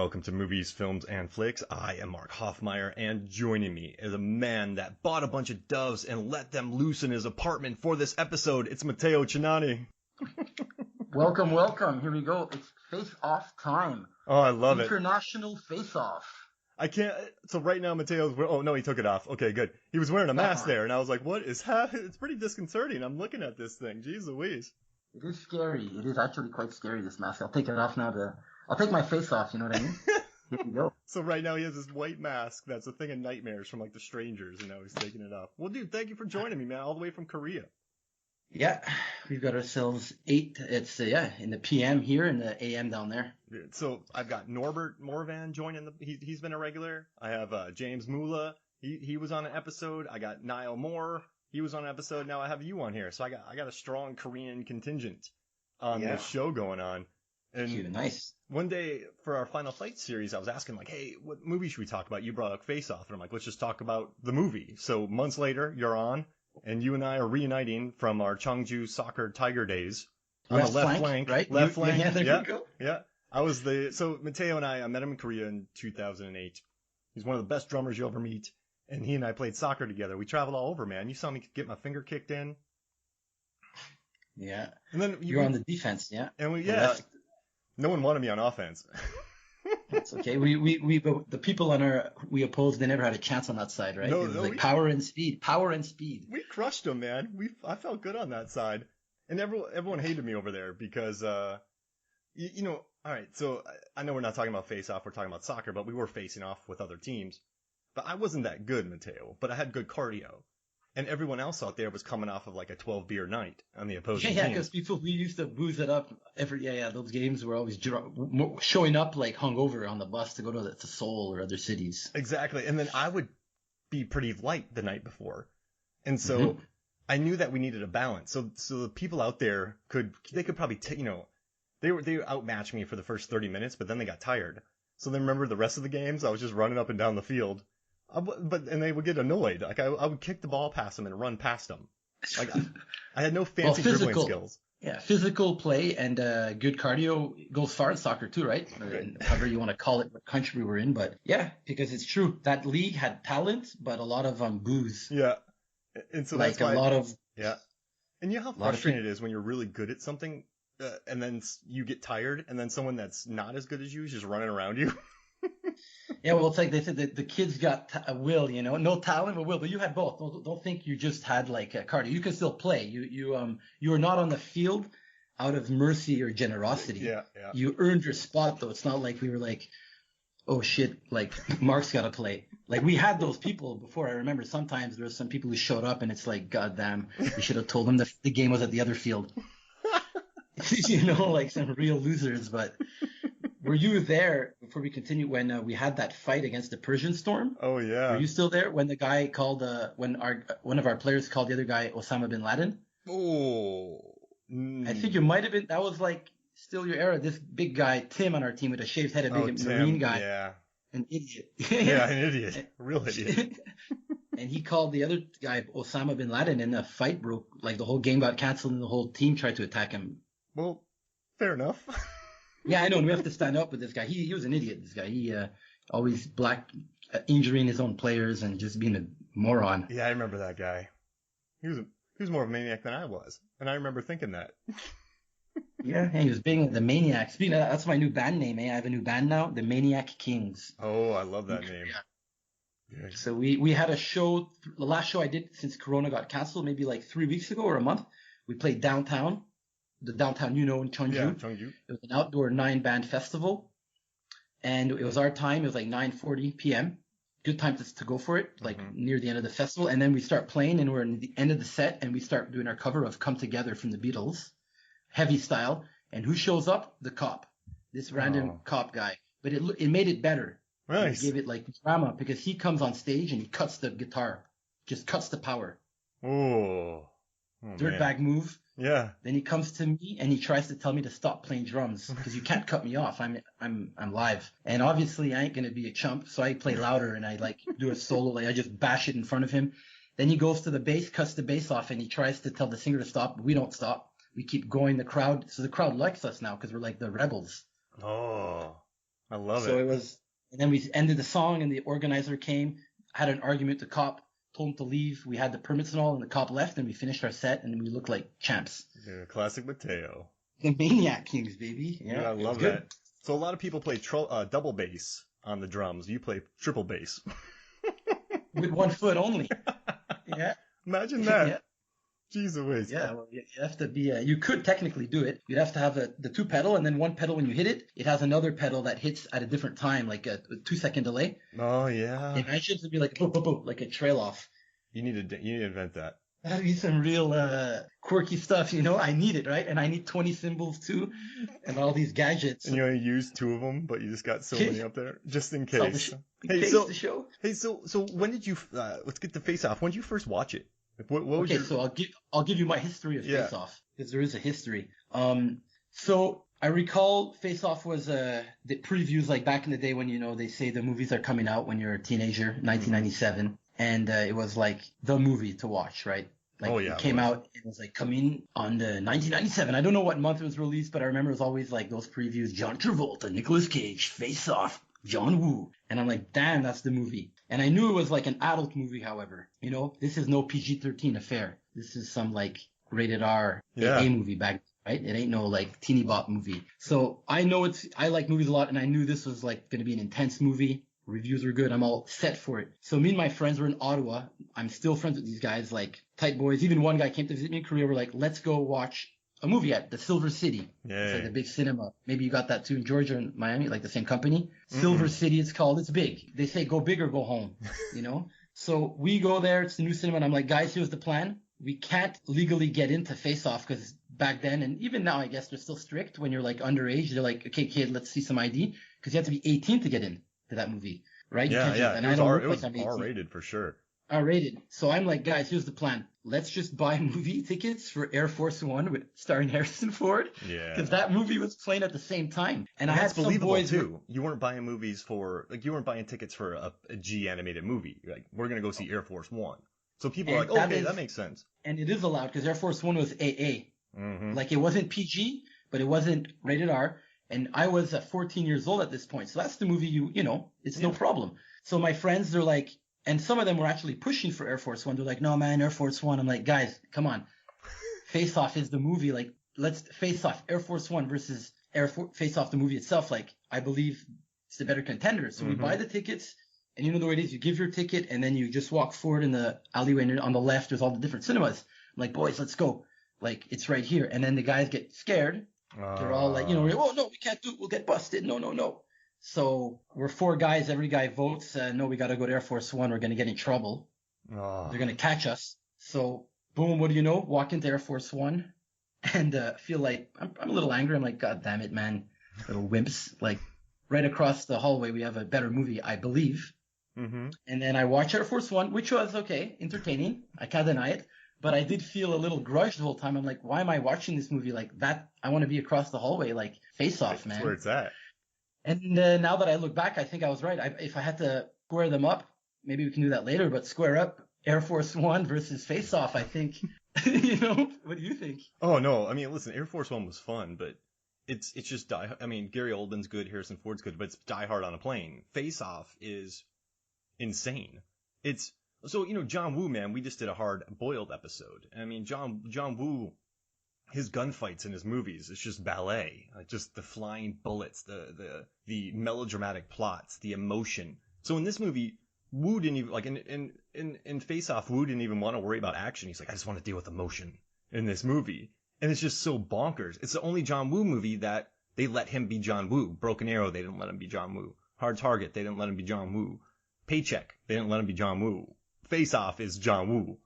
welcome to Movies, Films, and Flicks. I am Mark Hoffmeyer, and joining me is a man that bought a bunch of doves and let them loose in his apartment for this episode. It's Matteo Cinani. Welcome, welcome. Here we go. It's face-off time. Oh, I love it. International face-off. I can't. So right now, Mateo's. Oh no, he took it off. Okay, good. He was wearing a mask there, and I was like, "What is happening?" It's pretty disconcerting. I'm looking at this thing. Jeez Louise. It is scary. It is actually quite scary, this mask. I'll take it off now. I'll take my face off. You know what I mean? Here we go. So right now he has this white mask that's a thing of nightmares from like The Strangers, and now he's taking it off. Well, dude, thank you for joining me, man, all the way from Korea. Yeah, we've got ourselves 8. It's in the PM here and the AM down there. Dude, so I've got Norbert Morvan joining he's been a regular. I have James Mula. He was on an episode. I got Niall Moore. He was on an episode. Now I have you on here. So I got a strong Korean contingent on this show going on. And cute, nice. One day for our Final Fight series, I was asking like, hey, what movie should we talk about? You brought up Face Off, and I'm like, let's just talk about the movie. So months later, you're on, and you and I are reuniting from our Cheongju soccer Tiger days on the left flank, right? Left flank. Yeah, there you go. Yeah. So Matteo and I met him in Korea in 2008. He's one of the best drummers you'll ever meet, and he and I played soccer together. We traveled all over, man. You saw me get my finger kicked in. Yeah. And then you're on the defense, yeah. And no one wanted me on offense. That's okay. The people we opposed, they never had a chance on that side, right? No, it was power and speed. We crushed them, man. I felt good on that side, and everyone hated me over there because, all right. So I know we're not talking about face off. We're talking about soccer, but we were facing off with other teams. But I wasn't that good, Matteo. But I had good cardio. And everyone else out there was coming off of like a 12-beer night on the opposing team. Yeah, because we used to booze it up those games were always showing up like hungover on the bus to go to Seoul or other cities. Exactly. And then I would be pretty light the night before. And so I knew that we needed a balance. So the people out there could probably, they outmatched me for the first 30 minutes, but then they got tired. So then remember the rest of the games, I was just running up and down the field. And they would get annoyed. Like I would kick the ball past them and run past them. Like I had no fancy dribbling skills. Yeah, physical play and good cardio goes far in soccer too, right? Or however you want to call it, what country we were in. But yeah, because it's true that league had talent, but a lot of booze. Yeah, and so that's like a lot of And you know how frustrating it is when you're really good at something, and then you get tired, and then someone that's not as good as you is just running around you. Yeah, well, it's like they said that the kids got a will, no talent but will, but you had both. Don't think you just had like a cardio. You can still play. You were not on the field out of mercy or generosity. Yeah. You earned your spot though. It's not like we were like, oh shit, like Mark's got to play. Like we had those people before. I remember sometimes there were some people who showed up and it's like, goddamn, we should have told them the game was at the other field. Like some real losers, but. Were you there before we continue when we had that fight against the Persian Storm? Oh yeah. Were you still there when the guy called one of our players called the other guy Osama bin Laden? Oh. I think you might have been. That was like still your era. This big guy Tim on our team with a shaved head, a big Marine guy. Yeah. An idiot. Yeah, an idiot. Real idiot. And he called the other guy Osama bin Laden, and the fight broke. Like the whole game got canceled, and the whole team tried to attack him. Well, fair enough. Yeah, I know, and we have to stand up with this guy. He was an idiot, this guy. He always injuring his own players and just being a moron. Yeah, I remember that guy. He was more of a maniac than I was, and I remember thinking that. Yeah, he was being the maniac. That's my new band name, I have a new band now, the Maniac Kings. Oh, I love that name. Yeah. So we had a show, the last show I did since Corona got canceled, maybe like 3 weeks ago or a month. We played downtown. The downtown, in Cheongju. Yeah, Cheongju. It was an outdoor 9-band festival, and it was our time. It was like 9:40 p.m. Good time to go for it, like near the end of the festival. And then we start playing, and we're in the end of the set, and we start doing our cover of "Come Together" from the Beatles, heavy style. And who shows up? The cop, this random cop guy. But it made it better. Nice. It gave it like drama because he comes on stage and he cuts the guitar, just cuts the power. Oh Dirtbag move. Yeah. Then he comes to me and he tries to tell me to stop playing drums because you can't cut me off. I'm live. And obviously I ain't going to be a chump. So I play louder and I like do a solo. Like I just bash it in front of him. Then he goes to the bass, cuts the bass off, and he tries to tell the singer to stop. But we don't stop. We keep going. So the crowd likes us now because we're like the rebels. Oh. I love So it. it was, and then we ended the song, and the organizer came, had an argument with the cop, told him to leave. We had the permits and all, and the cop left, and we finished our set, and we looked like champs. Yeah, classic Matteo. The Maniac Kings, baby. Yeah, Yeah, I it was love good. that. So a lot of people play double bass on the drums. You play triple bass. With one foot only. Yeah. Imagine that. Yeah. Jeez Louise. Yeah, well, you have to be. You could technically do it. You'd have to have the two pedal, and then one pedal when you hit it, it has another pedal that hits at a different time, like a 2 second delay. Oh yeah. Imagine it'd be like boop, boop, boop, like a trail off. You need to invent that. That'd be some real quirky stuff, you know. I need it, right? And I need 20 cymbals too, and all these gadgets. And you only use 2 of them, but you just got so many up there, just in case. The show. Hey, so when did you? Let's get the Face Off. When did you first watch it? What was Okay, so I'll give you my history of Face Off, because there is a history. So I recall Face Off was the previews, like back in the day when, you know, they say the movies are coming out when you're a teenager, 1997, and it was like the movie to watch, right? Like it came out, it was like coming on the 1997. I don't know what month it was released, but I remember it was always like those previews: John Travolta, Nicolas Cage, Face Off, John Woo. And I'm like, damn, that's the movie. And I knew it was like an adult movie, however. You know, this is no PG-13 affair. This is some like rated R A movie back, right? It ain't no like teeny bop movie. So I know I like movies a lot, and I knew this was like going to be an intense movie. Reviews were good. I'm all set for it. So me and my friends were in Ottawa. I'm still friends with these guys, like tight boys. Even one guy came to visit me in Korea. We're like, let's go watch a movie at the Silver City. It's like a big cinema. Maybe you got that too in Georgia and Miami, like the same company. Silver City, it's called. It's big. They say go big or go home, you know? So we go there. It's the new cinema. And I'm like, guys, here's the plan. We can't legally get into Face Off because back then, and even now, I guess they're still strict. When you're like underage, they're like, okay, kid, let's see some ID, because you have to be 18 to get in to that movie, right? Yeah. And it was I'm 18. R-rated for sure. R-rated. So I'm like, guys, here's the plan. Let's just buy movie tickets for Air Force One starring Harrison Ford. Yeah. Because that movie was playing at the same time. And I had that's some believable boys too. You weren't buying movies for, like, you weren't buying tickets for a G animated movie. You're like, we're going to go see Air Force One. So people are like, okay, that makes sense. And it is allowed because Air Force One was AA. Mm-hmm. Like, it wasn't PG, but it wasn't rated R. And I was 14 years old at this point. So that's the movie you know, it's no problem. So my friends, they're like, and some of them were actually pushing for Air Force One. They're like, no, man, Air Force One. I'm like, guys, come on. Face Off is the movie. Like, let's Face Off. Air Force One versus Face Off, the movie itself. Like, I believe it's the better contender. So we buy the tickets, and you know the way it is. You give your ticket, and then you just walk forward in the alleyway, and on the left, there's all the different cinemas. I'm like, boys, let's go. Like, it's right here. And then the guys get scared. They're all like, you know, oh, no, we can't do it. We'll get busted. No. So we're 4 guys. Every guy votes. No, we got to go to Air Force One. We're going to get in trouble. They're going to catch us. So boom, what do you know? Walk into Air Force One and feel like I'm a little angry. I'm like, God damn it, man. Little wimps. Like right across the hallway, we have a better movie, I believe. Mm-hmm. And then I watch Air Force One, which was okay, entertaining. I can't deny it. But I did feel a little grudge the whole time. I'm like, why am I watching this movie like that? I want to be across the hallway, like Face Off, man. That's where it's at. And now that I look back, I think I was right. If I had to square them up, maybe we can do that later, but square up Air Force One versus Face Off, I think, you know, what do you think? Oh, no. I mean, listen, Air Force One was fun, but it's just I mean, Gary Oldman's good, Harrison Ford's good, but it's Die Hard on a Plane. Face Off is insane. So, you know, John Woo, man, we just did a Hard Boiled episode. I mean, John Woo, his gunfights in his movies, it's just ballet. Like just the flying bullets, the melodramatic plots, the emotion. So in this movie, Woo didn't even, like, in Face Off, Woo didn't even want to worry about action. He's like, I just want to deal with emotion in this movie. And it's just so bonkers. It's the only John Woo movie that they let him be John Woo. Broken Arrow, they didn't let him be John Woo. Hard Target, they didn't let him be John Woo. Paycheck, they didn't let him be John Woo. Face Off is John Woo.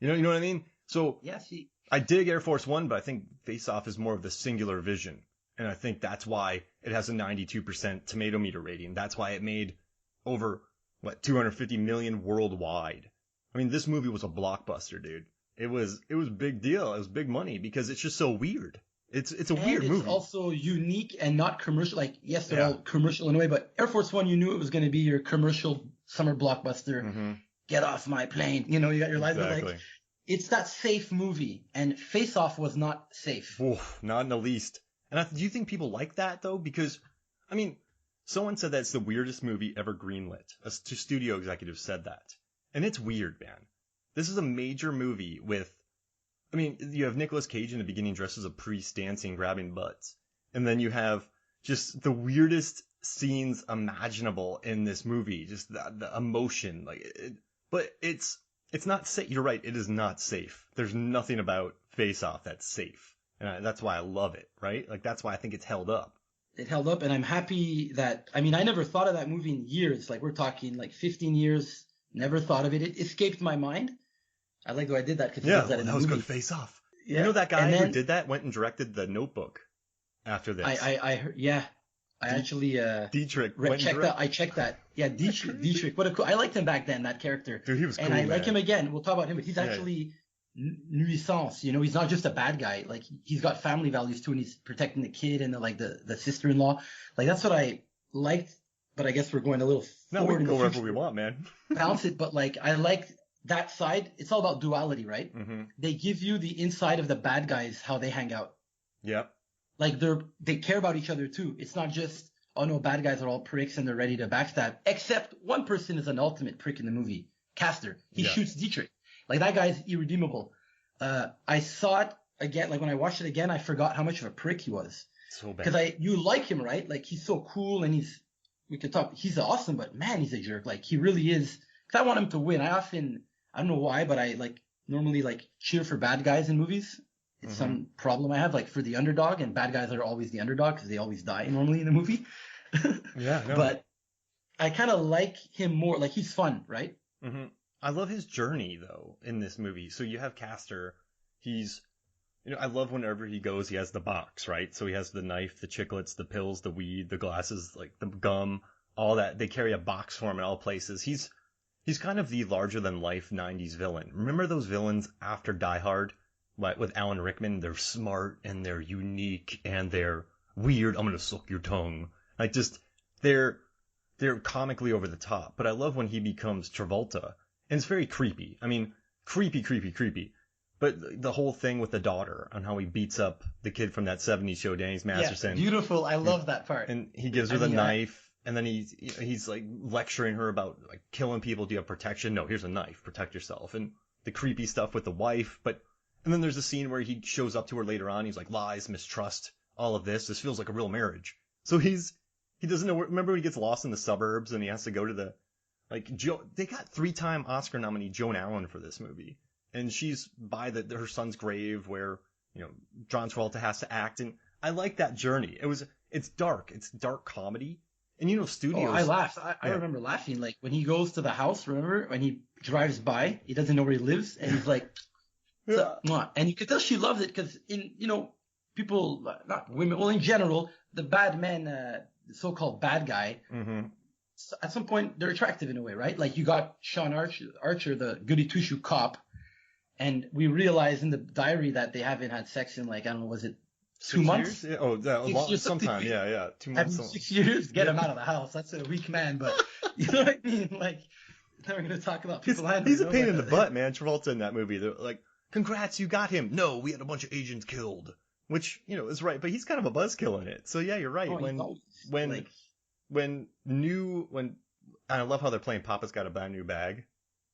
You know what I mean? So yeah, see, I dig Air Force One, but I think Face Off is more of the singular vision. And I think that's why it has a 92% tomato meter rating. That's why it made over, 250 million worldwide. I mean, this movie was a blockbuster, dude. It was a big deal. It was big money because it's just so weird. It's a weird movie. It's also unique and not commercial. Like, yes, they're all commercial in a way, but Air Force One, you knew it was going to be your commercial summer blockbuster. Mm-hmm. Get off my plane. You know, you got your life. Exactly. Like, it's that safe movie, and Face Off was not safe. Oof, not in the least. And do you think people like that, though? Because, I mean, Someone said that's the weirdest movie ever greenlit. A studio executive said that. And it's weird, man. This is a major movie with, I mean, you have Nicolas Cage in the beginning dressed as a priest dancing, grabbing butts. And then you have just the weirdest scenes imaginable in this movie. Just the emotion. But it's not safe. You're right. It is not safe. There's nothing about Face Off that's safe. And that's why I love it, right? Like, that's why I think it's held up. It held up, and I'm happy that, I mean, I never thought of that movie in years. Like, we're talking like 15 years, never thought of it. It escaped my mind. I like the way I did that because that was good. Face Off. Yeah. You know that guy who did that went and directed The Notebook after this. I heard, yeah. I actually Dietrich I checked that. Yeah, Dietrich. What a cool. I liked him back then, that character. Dude, he was cool. And I like him again. We'll talk about him, but he's actually nuisance. You know, he's not just a bad guy. Like, he's got family values too, and he's protecting the kid and the sister-in-law. Like, that's what I liked. But I guess we're going a little forward. No, we can go wherever we want, man. Balance it, but like, I like that side. It's all about duality, right? Mm-hmm. They give you the inside of the bad guys, how they hang out. Yep. Like, they care about each other too. It's not just, oh no, bad guys are all pricks and they're ready to backstab. Except one person is an ultimate prick in the movie. Castor. He shoots Dietrich. Like, that guy's irredeemable. I saw it again, like when I watched it again, I forgot how much of a prick he was. So bad. Because you like him, right? Like, he's so cool and we could talk, he's awesome, but man, he's a jerk. Like, he really is. Because I want him to win. I don't know why, but I normally cheer for bad guys in movies. It's some problem I have, like, for the underdog, and bad guys are always the underdog because they always die normally in the movie. Yeah, no. But I kind of like him more. Like, he's fun, right? Mm-hmm. I love his journey, though, in this movie. So you have Castor. I love whenever he goes, he has the box, right? So he has the knife, the chiclets, the pills, the weed, the glasses, like the gum, all that. They carry a box for him in all places. He's kind of the larger-than-life 90s villain. Remember those villains after Die Hard? With Alan Rickman? They're smart, and they're unique, and they're weird. I'm gonna suck your tongue. Like, just, they're comically over the top. But I love when he becomes Travolta. And it's very creepy. I mean, creepy. But the whole thing with the daughter, on how he beats up the kid from that 70s show, Danny Masterson. Yeah, beautiful. I love that part. And he gives her the knife, and then he's like lecturing her about, like, killing people. Do you have protection? No, here's a knife. Protect yourself. And the creepy stuff with the wife. And then there's a scene where he shows up to her later on. He's like, lies, mistrust, all of this. This feels like a real marriage. So he doesn't know. Remember when he gets lost in the suburbs and he has to go to they got 3-time Oscar nominee Joan Allen for this movie. And she's by her son's grave where, John Travolta has to act. And I like that journey. It's dark. It's dark comedy. And studios. Oh, I laughed. I remember laughing. Like, when he goes to the house, remember? When he drives by, he doesn't know where he lives. And he's like, and you could tell she loves it because people, not women, well, in general, the bad men, the so-called bad guy, at some point they're attractive in a way, right? Like, you got Sean Archer, the goody two-shoe cop, and we realize in the diary that they haven't had sex in, like, I don't know, was it 2 months? Yeah. Oh, sometime. Yeah. 2 months. 6 years, get him out of the house. That's a weak man, but you know what I mean? Like, now we're going to talk about people. He's a pain in the butt, man. Travolta in that movie. They're like, congrats, you got him. No, we had a bunch of agents killed. Which, is right, but he's kind of a buzzkill in it. So yeah, you're right. When I love how they're playing Papa's Got a Brand New Bag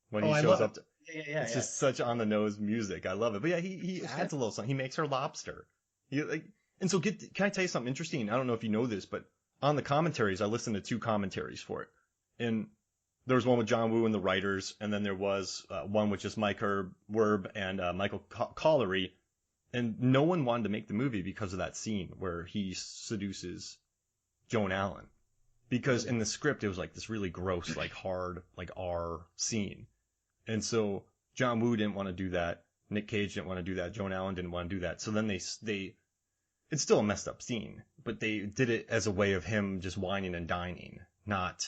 when he shows up. It's just such on the nose music. I love it. But yeah, he adds a little something. He makes her lobster. And so can I tell you something interesting? I don't know if you know this, but on the commentaries, I listened to 2 commentaries for it. And there was one with John Woo and the writers, and then there was one with just Mike Werb and Michael Collery. And no one wanted to make the movie because of that scene where he seduces Joan Allen. Because in the script, it was like this really gross, like hard, like R scene. And so John Woo didn't want to do that. Nick Cage didn't want to do that. Joan Allen didn't want to do that. So then it's still a messed up scene, but they did it as a way of him just whining and dining, not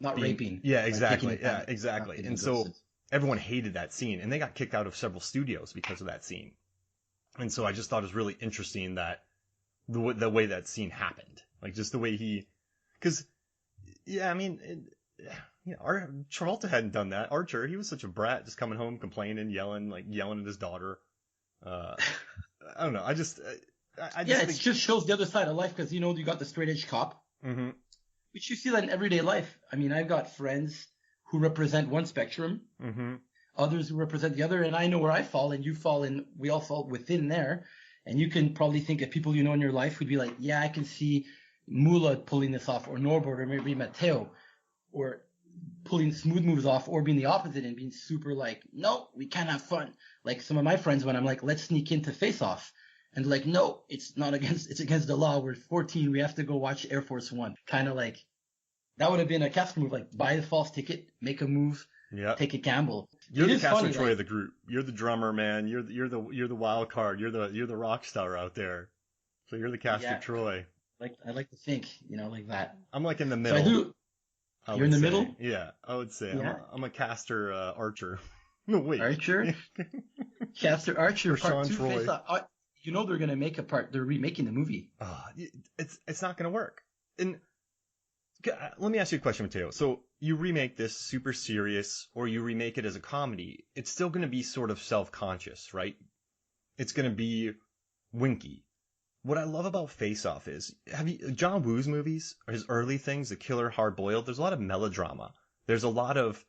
raping. Yeah, exactly. Yeah, exactly. And so everyone hated that scene, and they got kicked out of several studios because of that scene. And so I just thought it was really interesting that the way that scene happened, like just the way because Travolta hadn't done that. Archer, he was such a brat, just coming home complaining, yelling at his daughter. I don't know. It just shows the other side of life because you got the straight edge cop. Mm-hmm. But you see that in everyday life. I mean, I've got friends who represent one spectrum, others who represent the other, and I know where I fall, and you fall in. We all fall within there. And you can probably think of people you know in your life who'd be like, yeah, I can see Mula pulling this off, or Norbert, or maybe Matteo, or pulling smooth moves off, or being the opposite and being super like, no, we can't have fun. Like some of my friends when I'm like, let's sneak into Face Off. And like, no, it's against the law. We're 14. We have to go watch Air Force One. Kind of like, that would have been a Casper move, like buy the false ticket, make a move, take a gamble. You're the Casper Troy of the group. You're the drummer, man. You're the wild card. You're the rock star out there. So you're the Casper Troy. Like I like to think, like that. I'm like in the middle. So I do. You're in the middle? Yeah, I would say. Yeah. I'm a caster Archer. No, wait. Archer? Caster Archer, part 2 Troy. They're going to make a part. They're remaking the movie. It's not going to work. And let me ask you a question, Matteo. So you remake this super serious, or you remake it as a comedy, it's still going to be sort of self-conscious, right? It's going to be winky. What I love about Face Off is, John Woo's movies, his early things, The Killer, Hard Boiled, there's a lot of melodrama. There's a lot of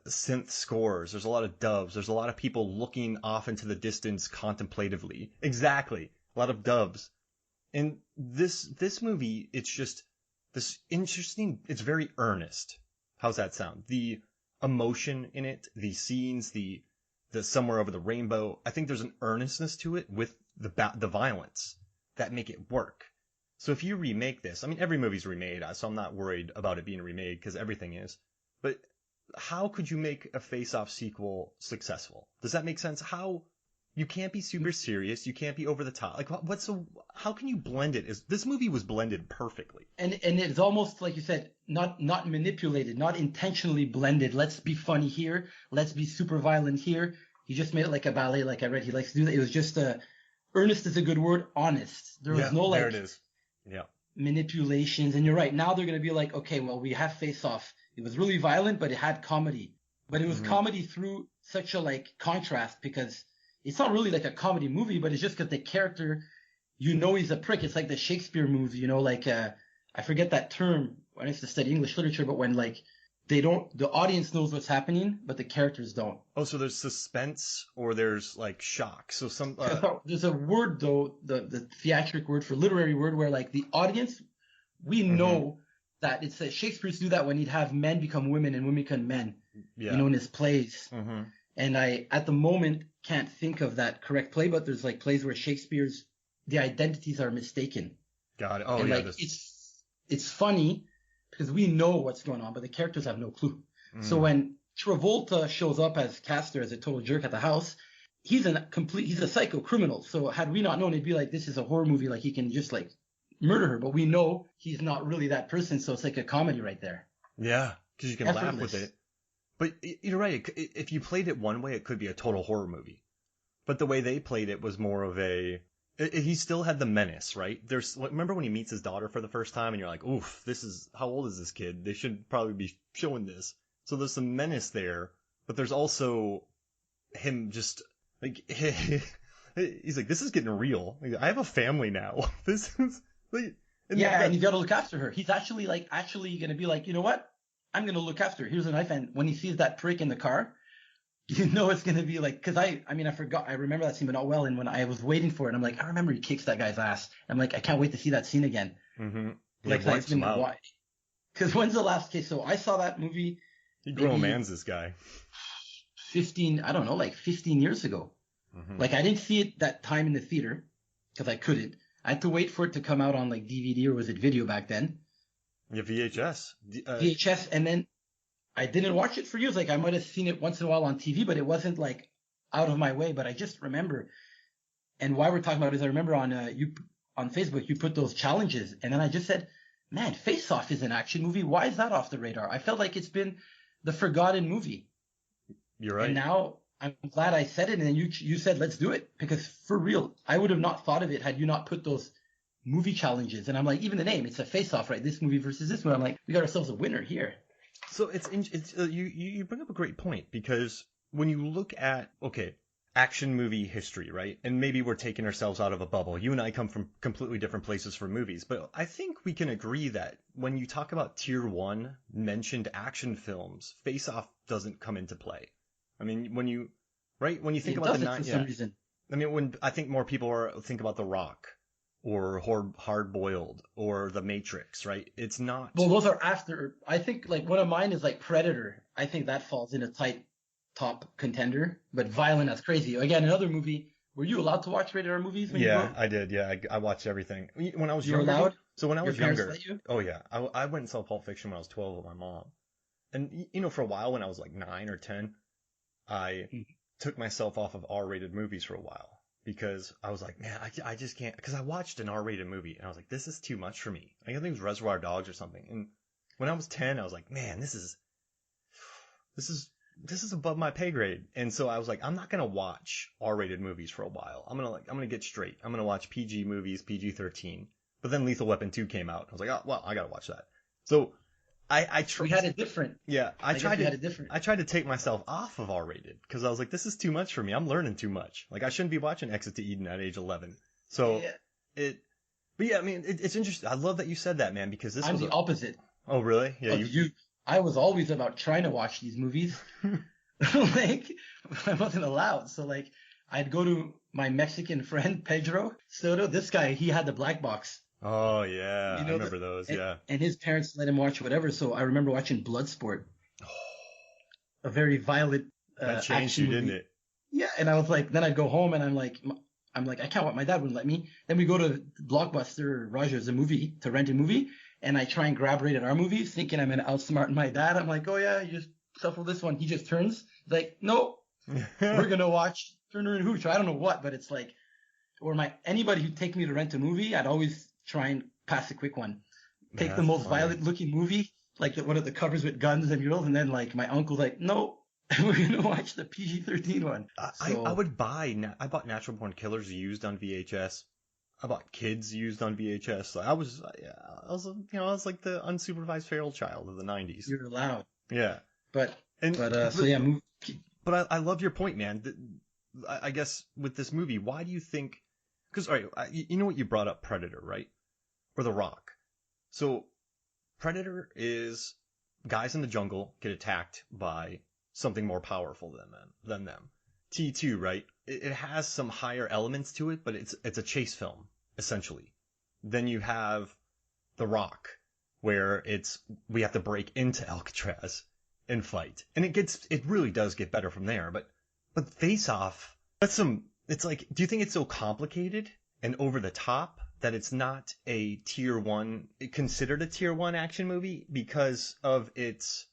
synth scores. There's a lot of doves. There's a lot of people looking off into the distance contemplatively. Exactly. A lot of doves. And this movie, it's just this interesting, it's very earnest. How's that sound? The emotion in it, the scenes, the Somewhere Over the Rainbow. I think there's an earnestness to it with the violence that make it work. So if you remake this, I mean, every movie's remade, so I'm not worried about it being remade because everything is. But how could you make a Face Off sequel successful? Does that make sense? You can't be super serious. You can't be over the top. Like, how can you blend it? This movie was blended perfectly. And it's almost like you said, not manipulated, not intentionally blended. Let's be funny here. Let's be super violent here. He just made it like a ballet, like I read he likes to do that. It was just earnest is a good word, honest. There was no there it is. Yeah. Manipulations. And you're right. Now they're going to be like, okay, well, we have Face Off. It was really violent, but it had comedy. But it was comedy through such a contrast, because it's not really like a comedy movie, but it's just because the character, he's a prick. It's like the Shakespeare movie, I forget that term. I used to study English literature, but when the audience knows what's happening, but the characters don't. Oh, so there's suspense or there's shock. So there's a word though, the theatric word for literary word, where the audience, we know that it's Shakespeare's do that when he'd have men become women and women become men, in his plays. And I, at the moment, can't think of that correct play, but there's plays where the identities are mistaken. Got it. Oh, and it's funny because we know what's going on, but the characters have no clue. So when Travolta shows up as Castor, as a total jerk at the house, he's a psycho criminal. So had we not known, it'd be this is a horror movie, he can just murder her, but we know he's not really that person. So it's like a comedy right there. Yeah. Because you can laugh with it. But you're right. If you played it one way, it could be a total horror movie. But the way they played it was more of he still had the menace, right? Remember when he meets his daughter for the first time and you're like, oof, how old is this kid? They should probably be showing this. So there's some menace there, but there's also him just he's like, this is getting real. I have a family now. This is and you got to look after her. He's actually going to be you know what? I'm going to look after her. Here's a knife. And when he sees that prick in the car, it's going to be because I forgot. I remember that scene, but not well. And when I was waiting for it, I'm I remember he kicks that guy's ass. I'm I can't wait to see that scene again. Wipes him out. Because when's the last case? So I saw that movie. He grown man's this guy. 15 years ago. I didn't see it that time in the theater because I couldn't. I had to wait for it to come out on DVD, or was it video back then? Yeah, VHS. VHS, and then I didn't watch it for years. I might have seen it once in a while on TV, but it wasn't out of my way. But I just remember, and why we're talking about it is I remember on Facebook you put those challenges, and then I just said, man, Face Off is an action movie. Why is that off the radar? I felt like it's been the forgotten movie. You're right. And now I'm glad I said it, and then you said let's do it, because for real, I would have not thought of it had you not put those movie challenges. And I'm even the name, it's a Face Off, right? This movie versus this movie. I'm we got ourselves a winner here. So you bring up a great point, because when you look at, action movie history, right? And maybe we're taking ourselves out of a bubble. You and I come from completely different places for movies, but I think we can agree that when you talk about tier one mentioned action films, Face Off doesn't come into play. I mean, when you think It about doesn't for some reason. I mean, when I think more people think about The Rock or Hard Boiled or The Matrix, right? It's not. Well, those are after. I think like one of mine is like Predator. I think that falls in a tight top contender, but violent as crazy. Again, another movie. Were you allowed to watch rated R movies when you grew up? I did. Yeah, I watched everything when I was You were younger. allowed? So when I Your was parents younger, let you? oh yeah, I went and saw Pulp Fiction when I was 12 with my mom, and for a while when I was like 9 or 10, I took myself off of R-rated movies for a while because I was like, man, I just can't. Because I watched an R-rated movie and I was like, this is too much for me. I think it was Reservoir Dogs or something. And when I was 10, I was like, man, this is above my pay grade. And so I was like, I'm not gonna watch R-rated movies for a while. I'm gonna get straight. I'm gonna watch PG movies, PG-13. But then Lethal Weapon 2 came out. I was like, oh well, I gotta watch that. So We had it different. yeah, I tried to take myself off of R-rated because I was like, this is too much for me. I'm learning too much. Like I shouldn't be watching Exit to Eden at age 11. So Yeah. but yeah, I mean, it's interesting. I love that you said that, man, because I'm the opposite. Oh, really? Yeah, I was always about trying to watch these movies. Like, I wasn't allowed. So, like, I'd go to my Mexican friend, Pedro Soto. This guy, he had the black box. Oh, yeah. I remember those, yeah. And his parents let him watch whatever. So I remember watching Bloodsport. A very violent that changed you, didn't it? Yeah, and I was like, then I'd go home and I'm like, I can't watch. My dad wouldn't let me. Then we go to Blockbuster or Rogers, to rent a movie. And I try and grab rated R movies, thinking I'm going to outsmart my dad. I'm like, oh yeah, you just shuffle this one. He just turns. He's like, no, we're going to watch Turner and Hooch. I don't know what, but it's like, or anybody who'd take me to rent a movie, I'd always try and pass a quick one. Take the most violent looking movie, like one of the covers with guns and girls. And then like my uncle's like, no, we're going to watch the PG-13 one. I bought Natural Born Killers used on VHS. I bought Kids used on VHS. I was like the unsupervised feral child of the 90s. You're allowed. Yeah. But I love your point, man. I guess with this movie, why do you think? Because all right, you know what you brought up, Predator, right? Or The Rock. So Predator is guys in the jungle get attacked by something more powerful than them. T2, right? It has some higher elements to it, but it's a chase film, essentially. Then you have The Rock, where we have to break into Alcatraz and fight. And it really does get better from there, but Face Off, it's like, do you think it's so complicated and over the top that it's not considered a tier one action movie because of its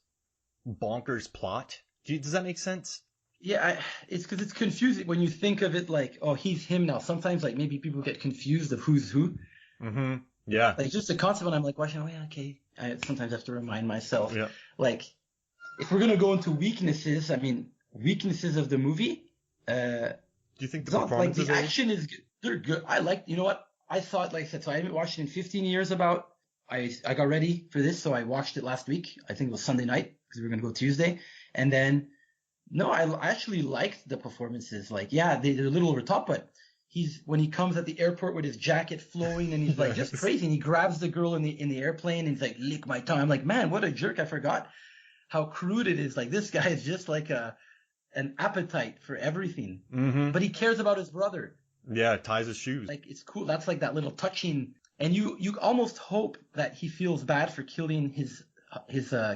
bonkers plot? Does that make sense? Yeah, it's because it's confusing when you think of it like, oh, he's him now. Sometimes like maybe people get confused of who's who. Mm-hmm. Yeah. Like just the concept when I'm like watching, oh yeah, okay. I sometimes have to remind myself. Yeah. Like, if we're gonna go into weaknesses, I mean, weaknesses of the movie. Do you think the performances the action is good? They're good. You know what? I thought, like I said, so I haven't watched it in 15 years. I got ready for this, so I watched it last week. I think it was Sunday night because we were gonna go Tuesday, and then. No, I actually liked the performances. Like, yeah, they're a little over top, but when he comes at the airport with his jacket flowing and he's like just crazy, and he grabs the girl in the airplane and he's like, lick my tongue. I'm like, man, what a jerk. I forgot how crude it is. Like, this guy is just like an appetite for everything. Mm-hmm. But he cares about his brother. Yeah, ties his shoes. Like, it's cool. That's like that little touching. And you almost hope that he feels bad for killing his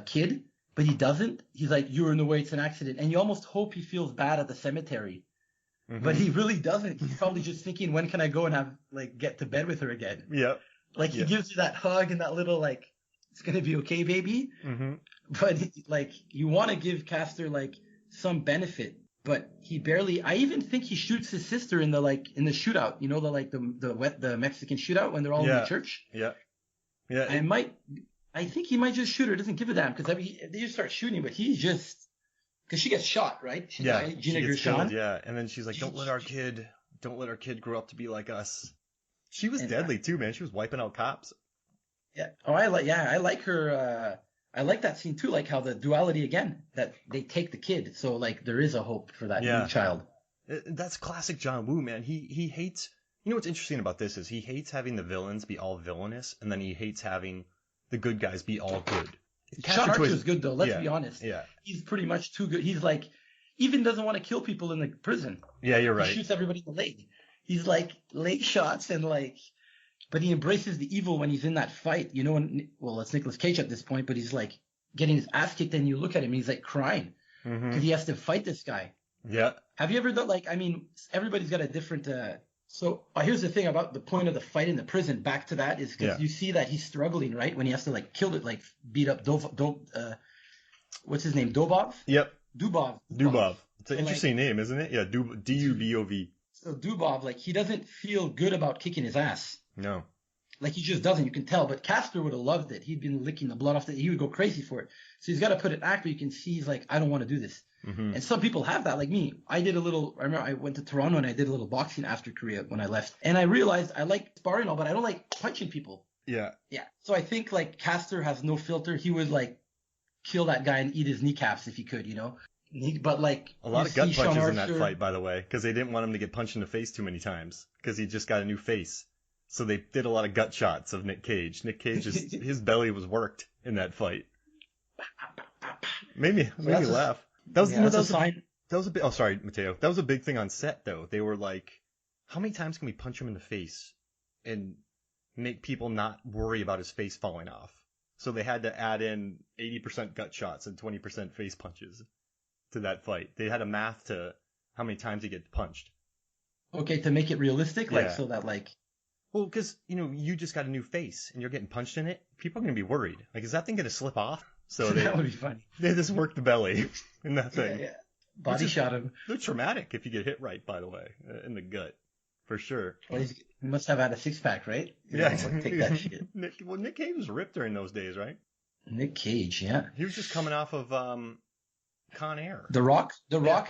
kid. But he doesn't. He's like, you're in the way, it's an accident. And you almost hope he feels bad at the cemetery. Mm-hmm. But he really doesn't. He's probably just thinking, when can I go and get to bed with her again? Yeah. Like, he gives you that hug and that little, like, it's going to be okay, baby. Mm-hmm. But, like, you want to give Castor, like, some benefit. But he barely, I even think he shoots his sister in the shootout. You know, the Mexican shootout when they're all in the church? Yeah. Yeah. I think he might just shoot her. Doesn't give a damn because they just start shooting, but he's just because she gets shot, right? Gina gets killed, yeah. And then she's like, "Don't let our kid grow up to be like us." She was deadly too, man. She was wiping out cops. Yeah. Oh, I like her. I like that scene too. Like how the duality again that they take the kid, so like there is a hope for that new child. That's classic John Woo, man. He hates. You know what's interesting about this is he hates having the villains be all villainous, and then he hates having the good guys be all good. Sean Archer's good though. Let's be honest. Yeah. He's pretty much too good. He's like, even doesn't want to kill people in the prison. Yeah, you're right. He shoots everybody in the leg. He's like leg shots and like, but he embraces the evil when he's in that fight. You know, it's Nicolas Cage at this point, but he's like getting his ass kicked, and you look at him, and he's like crying because he has to fight this guy. Yeah. Have you ever done everybody's got a different. So here's the thing about the point of the fight in the prison. Back to that is because you see that he's struggling, right? When he has to like kill it, like beat up what's his name? Dobov? Yep. Dubov. It's an interesting name, isn't it? Yeah, D-U-B-O-V. So Dubov, like, he doesn't feel good about kicking his ass. No. Like, he just doesn't. You can tell. But Castor would have loved it. He'd been licking the blood off he would go crazy for it. So he's got to put an act where you can see he's like, I don't want to do this. Mm-hmm. And some people have that, like me. I remember I went to Toronto and I did a little boxing after Korea when I left. And I realized I like sparring all, but I don't like punching people. Yeah. Yeah. So I think, like, Castor has no filter. He would, like, kill that guy and eat his kneecaps if he could, you know? But like a lot of gut punches in that fight, by the way, because they didn't want him to get punched in the face too many times because he just got a new face. So they did a lot of gut shots of Nick Cage. Nick Cage, his belly was worked in that fight. Made me laugh. That was a big. Oh, sorry, Matteo. That was a big thing on set, though. They were like, how many times can we punch him in the face and make people not worry about his face falling off? So they had to add in 80% gut shots and 20% face punches to that fight. They had a math to how many times he gets punched. Okay, to make it realistic, like so that like. Well, because you just got a new face and you're getting punched in it. People are gonna be worried. Like, is that thing gonna slip off? So that would be funny. They just worked the belly in that thing. Yeah. Body shot him. They're traumatic if you get hit right, by the way, in the gut, for sure. Well, he must have had a six-pack, right? Yeah, take that shit. Nick Cage was ripped during those days, right? Nick Cage, yeah. He was just coming off of Con Air. The Rock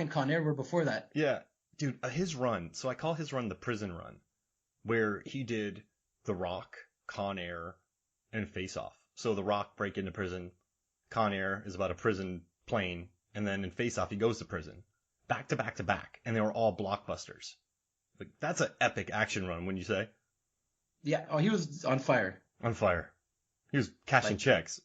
and Con Air were before that. Yeah. Dude, his run, so I call his run the prison run, where he did The Rock, Con Air, and Face Off. So The Rock break into prison, Con Air is about a prison plane, and then in Face Off he goes to prison. Back to back to back, and they were all blockbusters. Like, that's an epic action run, wouldn't you say? Yeah, he was on fire. On fire. He was cashing checks.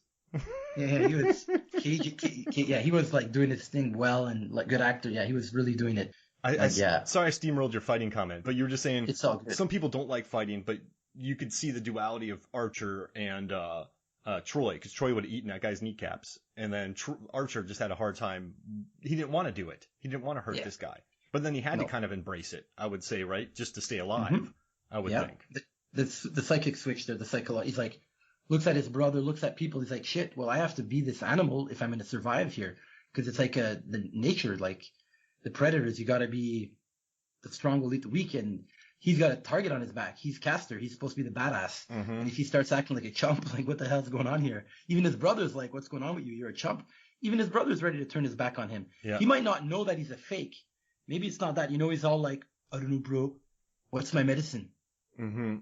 Yeah, he was he was like doing his thing well and like good actor. Yeah, he was really doing it. Sorry I steamrolled your fighting comment, but you were just saying it's all good. Some people don't like fighting, but you could see the duality of Archer and Troy, because Troy would have eaten that guy's kneecaps, and then Archer just had a hard time. He didn't want to do it. He didn't want to hurt this guy, but then he had to kind of embrace it. I would say, right, just to stay alive. Mm-hmm. I would think. The psychic switch there, the psychology. He's like, looks at his brother, looks at people. He's like, shit. Well, I have to be this animal if I'm going to survive here, because it's like the nature, like the predators. You got to be the strong will eat the weak, and he's got a target on his back. He's Castor. He's supposed to be the badass. Mm-hmm. And if he starts acting like a chump, like, what the hell's going on here? Even his brother's like, what's going on with you? You're a chump. Even his brother's ready to turn his back on him. Yeah. He might not know that he's a fake. Maybe it's not that. He's all like, I don't know, bro. What's my medicine? Mm-hmm.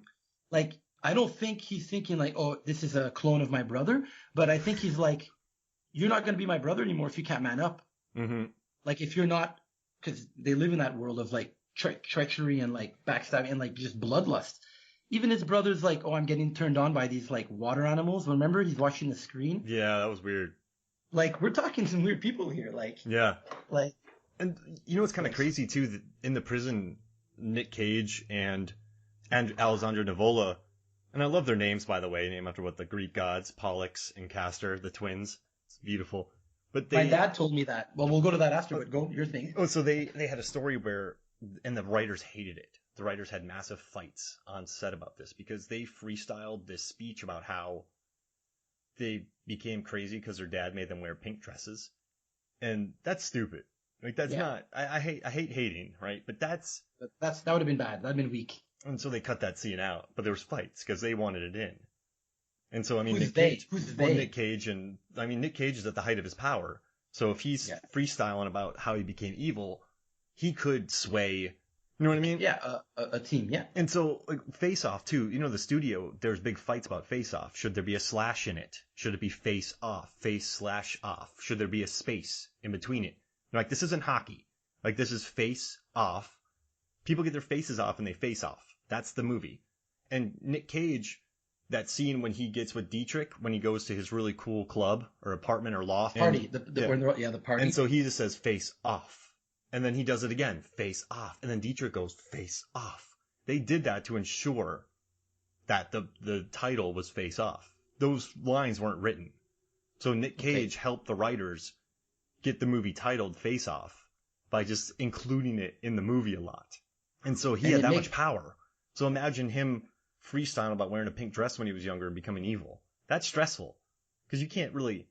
Like, I don't think he's thinking like, oh, this is a clone of my brother. But I think he's like, you're not going to be my brother anymore if you can't man up. Mm-hmm. Like, if you're not, because they live in that world of like, treachery and like backstabbing and like just bloodlust. Even his brother's like, oh, I'm getting turned on by these like water animals. Remember, he's watching the screen. Yeah, that was weird. Like, we're talking some weird people here. Like, yeah, like, and it's kind of crazy too that in the prison, Nick Cage and Alessandro Nivola, and I love their names, by the way, named after the Greek gods, Pollux and Castor, the twins. It's beautiful. But my dad told me that. Well, we'll go to that after. But go your thing. Oh, so they had a story where. And the writers hated it. The writers had massive fights on set about this because they freestyled this speech about how they became crazy because their dad made them wear pink dresses. And that's stupid. Like, that's not, I hate hating, right? But that would have been bad. That'd been weak. And so they cut that scene out, but there was fights because they wanted it in. And so, I mean, Who's Nick Cage, and I mean, Nick Cage is at the height of his power. So if he's freestyling about how he became evil, he could sway, you know what I mean? Yeah, a team, yeah. And so, like, Face Off, too, the studio, there's big fights about Face Off. Should there be a slash in it? Should it be face off, face/off? Should there be a space in between it? Like, this isn't hockey. Like, this is face off. People get their faces off and they face off. That's the movie. And Nick Cage, that scene when he gets with Dietrich, when he goes to his really cool club or apartment or loft. Party. The party. And so he just says face off. And then he does it again, face off. And then Dietrich goes face off. They did that to ensure that the title was face off. Those lines weren't written. So Nick Cage helped the writers get the movie titled Face Off by just including it in the movie a lot. And so he had that much power. So imagine him freestyling about wearing a pink dress when he was younger and becoming evil. That's stressful. Because you can't really,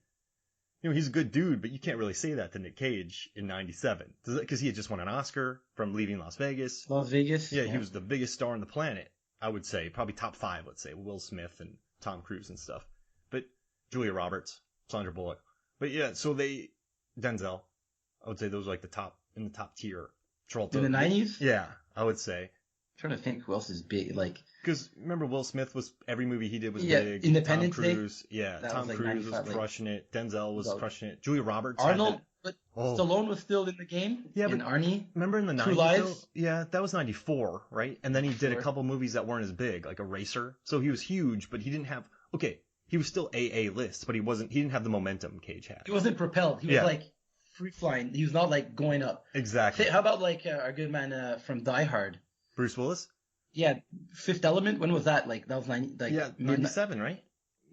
he's a good dude, but you can't really say that to Nick Cage in 97. Because he had just won an Oscar from Leaving Las Vegas. Las Vegas? Yeah, he was the biggest star on the planet, I would say. Probably top 5, let's say. Will Smith and Tom Cruise and stuff. But Julia Roberts, Sandra Bullock. But yeah, so Denzel, I would say those are like in the top tier. Travolta. In the 90s? Yeah, I would say. I'm trying to think who else is big. Because remember, Will Smith every movie he did was big. Independence Tom Cruise, Day? Yeah, Tom Cruise was crushing it. Denzel was crushing it. Julia Roberts. Arnold, but Stallone was still in the game. Yeah, but Arnie. Remember in the 90s? Lives? Yeah, that was 94, right? And then he did a couple movies that weren't as big, like Eraser. So he was huge, but he didn't have. He was still AA list, but he didn't have the momentum Cage had. He wasn't propelled. He was free flying. He was not going up. Exactly. How about our good man from Die Hard? Bruce Willis? Yeah, Fifth Element. When was that? That was 97, right?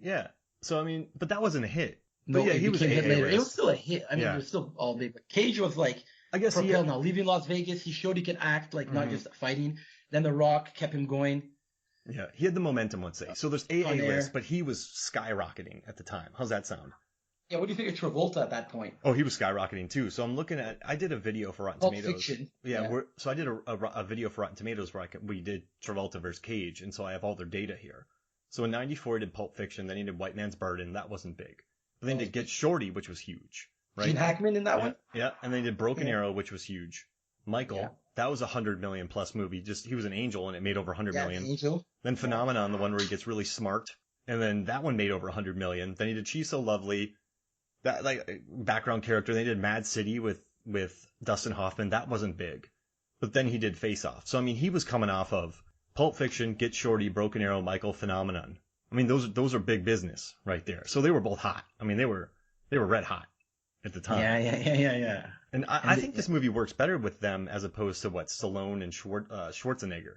Yeah. So but that wasn't a hit. No, but he was a hit later. It was still a hit. It was still all big. But Cage was I guess propelled now. Leaving Las Vegas, he showed he could act not just fighting. Then The Rock kept him going. Yeah, he had the momentum, let's say. So there's AA list, but he was skyrocketing at the time. How's that sound? Yeah, what do you think of Travolta at that point? Oh, he was skyrocketing too. So I'm looking at. I did a video for Rotten Tomatoes. Fiction. Yeah. So I did a video for Rotten Tomatoes where we did Travolta versus Cage, and so I have all their data here. So in '94 he did Pulp Fiction, then he did White Man's Burden. That wasn't big. But then he did Get Shorty, which was huge. Right? Gene Hackman in that one. Yeah, and then he did Broken Arrow, which was huge. Michael, that was a $100 million plus movie. He was an angel, and it made over $100 million. Angel. Then Phenomenon, the one where he gets really smart, and then that one made over $100 million. Then he did She's So Lovely, that background character. Then he did Mad City with Dustin Hoffman. That wasn't big, but then he did Face Off. So he was coming off of Pulp Fiction, Get Shorty, Broken Arrow, Michael, Phenomenon. Those are big business right there. So they were both hot. They were red hot at the time. Yeah. And I think this movie works better with them as opposed to Stallone and Schwarzenegger.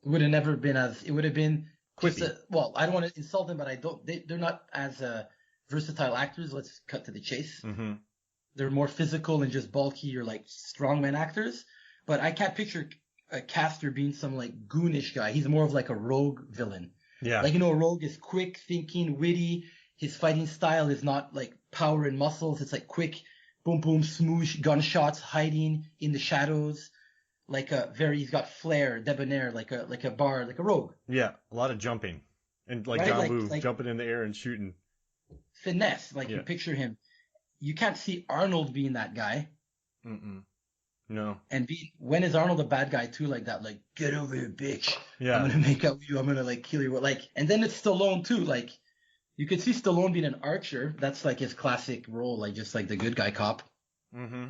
It would have never been it would have been quippy. I don't want to insult them, but they're not as versatile actors. Let's cut to the chase. Mm-hmm. They're more physical and just bulky or strongman actors. But I can't picture Castor being some goonish guy. He's more of a rogue villain. Yeah. A rogue is quick thinking, witty. His fighting style is not power and muscles. It's quick, boom, boom, smoosh, gunshots, hiding in the shadows. He's got flair, debonair, like a bard, like a rogue. Yeah, a lot of jumping. And John Woo, jumping in the air and shooting. Finesse, you picture him. You can't see Arnold being that guy. Mm-mm. No. And when is Arnold a bad guy too, like that? Get over here, bitch. Yeah. I'm gonna make out with you. I'm gonna kill you. And then it's Stallone too. You could see Stallone being an archer. That's his classic role, just the good guy cop. Mm-hmm.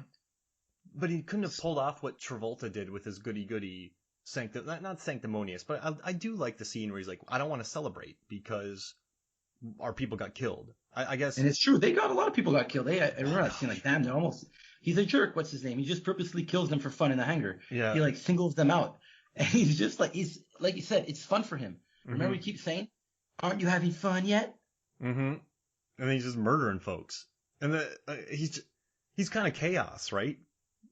But he couldn't have pulled off what Travolta did with his goody-goody not sanctimonious, but I do like the scene where he's I don't want to celebrate because our people got killed. I guess. And it's true. A lot of people got killed. I remember that scene, damn, they're almost, he's a jerk. What's his name? He just purposely kills them for fun in the hangar. Yeah. He singles them out. And he's just he's, like you said, it's fun for him. Mm-hmm. Remember, he keeps saying, aren't you having fun yet? Mm-hmm. And then he's just murdering folks. And he's kind of chaos, right?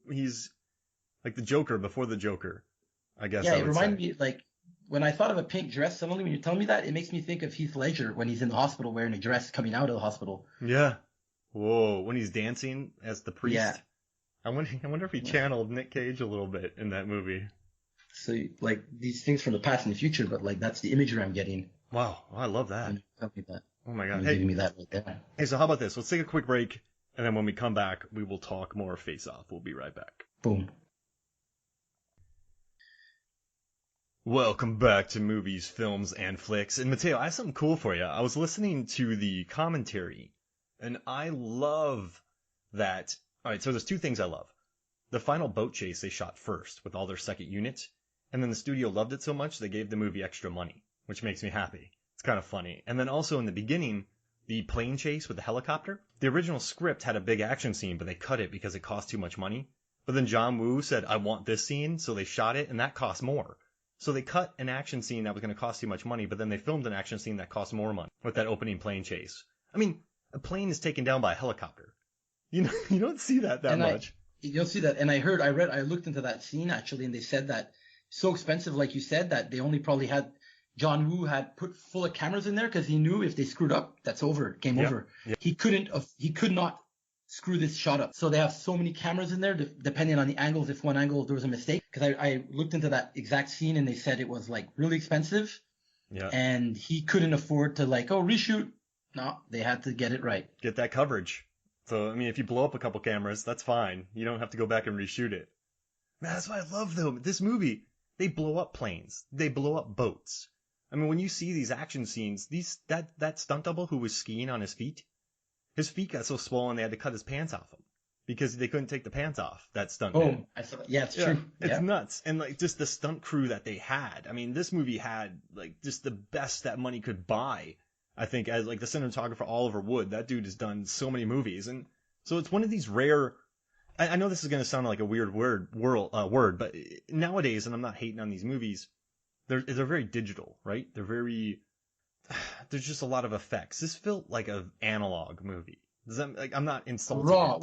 He's like the Joker before the Joker, I guess. Yeah, it reminded me, when I thought of a pink dress, suddenly when you tell me that, it makes me think of Heath Ledger when he's in the hospital wearing a dress coming out of the hospital. Yeah. Whoa, when he's dancing as the priest. Yeah. I wonder if he channeled Nick Cage a little bit in that movie. So, these things from the past and the future, but, that's the imagery I'm getting. Wow, I love that. Tell me that. Oh, my God. You're giving me that right there. Hey, so how about this? Let's take a quick break, and then when we come back, we will talk more Face Off. We'll be right back. Boom. Welcome back to Movies, Films, and Flicks. And Matteo, I have something cool for you. I was listening to the commentary, and I love that. All right, so there's two things I love. the final boat chase they shot first with all their second units, and then the studio loved it so much they gave the movie extra money, which makes me happy. It's kind of funny. And then also in the beginning, the plane chase with the helicopter, the original script had a big action scene, but they cut it because it cost too much money. But then John Woo said, I want this scene, so they shot it, and that cost more. So they cut an action scene that was going to cost too much money, but then they filmed an action scene that cost more money with that opening plane chase. I mean, a plane is taken down by a helicopter. You know, you don't see that much. You'll see that. And I looked into that scene actually, and they said that so expensive, like you said, that they only probably had, John Woo had put full of cameras in there because he knew if they screwed up, that's over, game over. Yep. He could not screw this shot up. So they have so many cameras in there, depending on the angles. If one angle there was a mistake, because I looked into that exact scene and they said it was like really expensive. Yeah. And he couldn't afford to reshoot. No, they had to get it right. Get that coverage. So, I mean, if you blow up a couple cameras, that's fine. You don't have to go back and reshoot it. Man, that's what I love, though. This movie, they blow up planes. They blow up boats. I mean, when you see these action scenes, that stunt double who was skiing on his feet got so swollen they had to cut his pants off him because they couldn't take the pants off, that stunt man. I saw that. Yeah, it's true. It's nuts. And, just the stunt crew that they had. I mean, this movie had, just the best that money could buy. I think as the cinematographer Oliver Wood, that dude has done so many movies, and so it's one of these rare. I know this is going to sound like a weird word, but nowadays, and I'm not hating on these movies, they're very digital, right? There's just a lot of effects. This felt like an analog movie. Does that, I'm not insulting. Raw,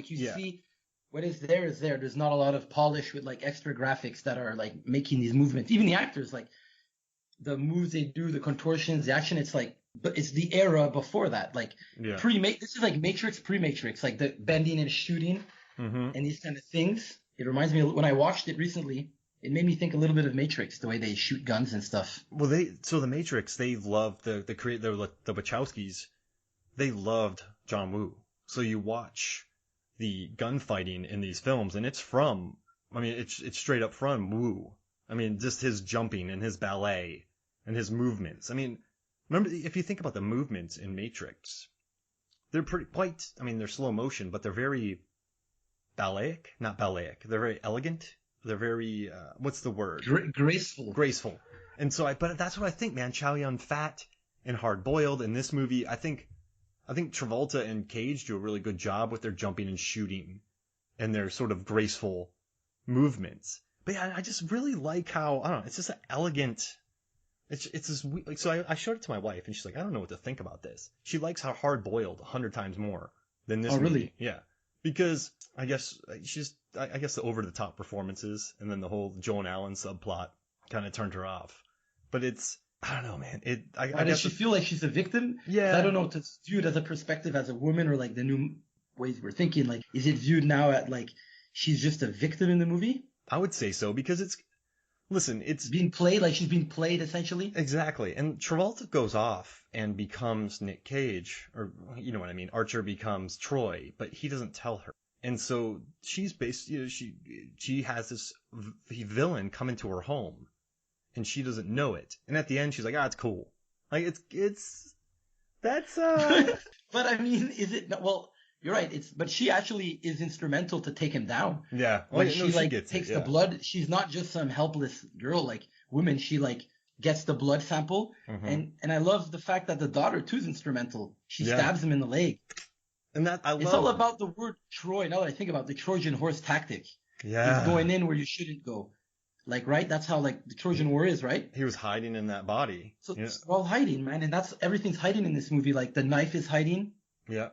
see what is there is there. There's not a lot of polish with extra graphics that are making these movements. Even the actors, the moves they do, the contortions, the action. But it's the era before that, this is Matrix, pre-Matrix, the bending and shooting and these kind of things. It reminds me of when I watched it recently. It made me think a little bit of Matrix, the way they shoot guns and stuff. Well, the Matrix, they loved the Wachowskis. They loved John Woo. So you watch the gunfighting in these films, and it's straight up from Woo. I mean, just his jumping and his ballet and his movements. I mean, remember, if you think about the movements in Matrix, they're they're slow motion, but they're very ballaic, not ballaic. They're very elegant. They're very, what's the word? Graceful. Graceful. And so but that's what I think, man. Chow Yun-fat and Hard Boiled in this movie, I think Travolta and Cage do a really good job with their jumping and shooting and their sort of graceful movements. But yeah, I just really like how, I don't know, it's just an elegant. It's this, so I showed it to my wife, and she's like, I don't know what to think about this. She likes how Hard Boiled 100 times more than this movie. Really? Yeah. Because I guess the over the top performances and then the whole Joan Allen subplot kind of turned her off. But I don't know, man. Why does she feel like she's a victim? Yeah. I don't know if it's viewed as a perspective as a woman or the new ways we're thinking. Is it viewed now at she's just a victim in the movie? I would say so, because it's being played, she's being played essentially. Exactly. And Travolta goes off and becomes Nick Cage, or you know what I mean. Archer becomes Troy, but he doesn't tell her. And so she's she has this villain come into her home, and she doesn't know it. And at the end, she's like, it's cool. That's But I mean, is it? Well, you're right. But she actually is instrumental to take him down. Yeah. When she takes the blood, she's not just some helpless girl woman. She gets the blood sample, and I love the fact that the daughter too is instrumental. She stabs him in the leg. And that it's all about the word Troy. Now that I think about the Trojan horse tactic. Yeah. He's going in where you shouldn't go. Right? That's how the Trojan War is, right? He was hiding in that body. So it's all hiding, man, and everything's hiding in this movie. The knife is hiding. Yeah.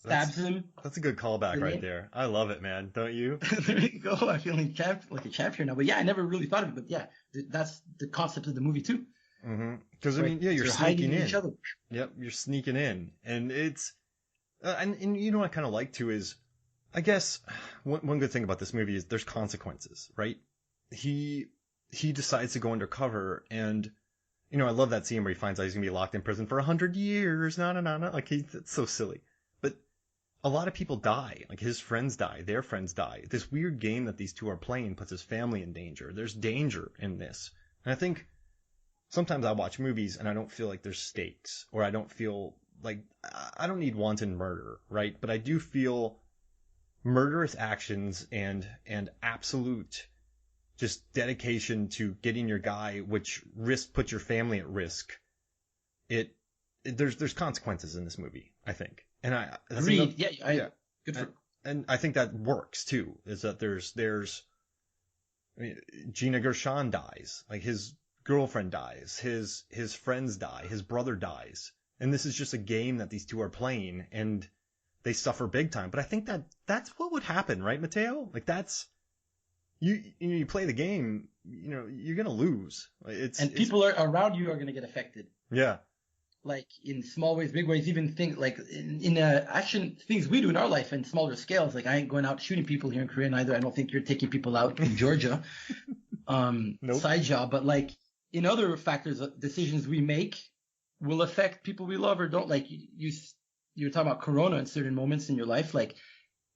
Stabs him. That's a good callback right there. I love it, man. Don't you? There you go. I feel like a champion now. But yeah, I never really thought of it. But yeah, that's the concept of the movie too. Because I mean, yeah, you're sneaking in. Each other. Yep, you're sneaking in, and it's and you know what I kind of like too is, I guess one good thing about this movie is there's consequences, right? He decides to go undercover, and I love that scene where he finds out he's gonna be locked in prison for 100 years. No. It's so silly. But a lot of people die. His friends die, their friends die. This weird game that these two are playing puts his family in danger. There's danger in this. And I think sometimes I watch movies and I don't feel like there's stakes, or I don't feel like I don't need wanton murder, right? But I do feel murderous actions and absolute just dedication to getting your guy, which puts your family at risk. There's consequences in this movie, I think. And Agreed. Good for. And I think that works too. Is that I mean, Gina Gershon dies, like his girlfriend dies, his friends die, his brother dies, and this is just a game that these two are playing, and they suffer big time. But I think that's what would happen, right, Matteo? Like that's you play the game, you're gonna lose. People around you are gonna get affected. Yeah. Like in small ways, big ways, even things like in action things we do in our life in smaller scales. Like I ain't going out shooting people here in Korea either. I don't think you're taking people out in Georgia. Nope. Side job, but like in other factors, decisions we make will affect people we love or don't. Like you're talking about Corona in certain moments in your life. Like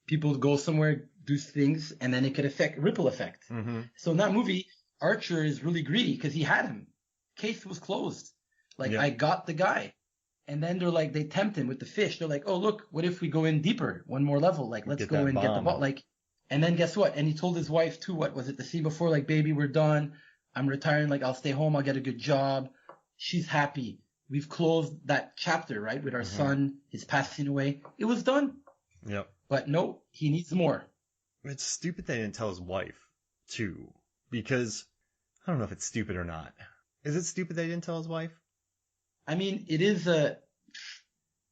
people go somewhere, do things, and then it could affect ripple effect. Mm-hmm. So in that movie, Archer is really greedy because he had him. Case was closed. Like, yeah. I got the guy. And then they tempt him with the fish. They're like, oh, look, what if we go in deeper, one more level? Like, let's go and get the ball. Like, and then guess what? And he told his wife too, what was it, the scene before? Like, baby, we're done. I'm retiring. Like, I'll stay home. I'll get a good job. She's happy. We've closed that chapter, right? With our son, his passing away. It was done. Yep. But no, he needs more. It's stupid they didn't tell his wife too, because I don't know if it's stupid or not. Is it stupid they didn't tell his wife? I mean, it is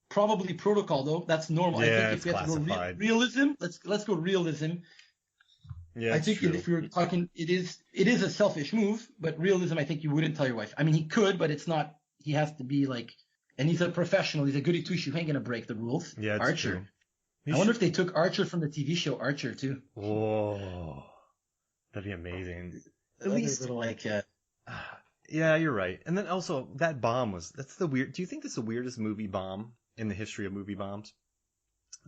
probably protocol, though. That's normal. Yeah, I think if we have to go realism, let's go realism. Yeah, I think if we were talking, it is a selfish move, but realism, I think you wouldn't tell your wife. I mean, he could, but it's not. He has to be like, and he's a professional. He's a goody two shoe. He ain't gonna break the rules. Yeah, it's Archer. True. I wonder if they took Archer from the TV show Archer too. Whoa, that'd be amazing. At least little like. Yeah, you're right. And then also that bomb that's the weird. Do you think that's the weirdest movie bomb in the history of movie bombs?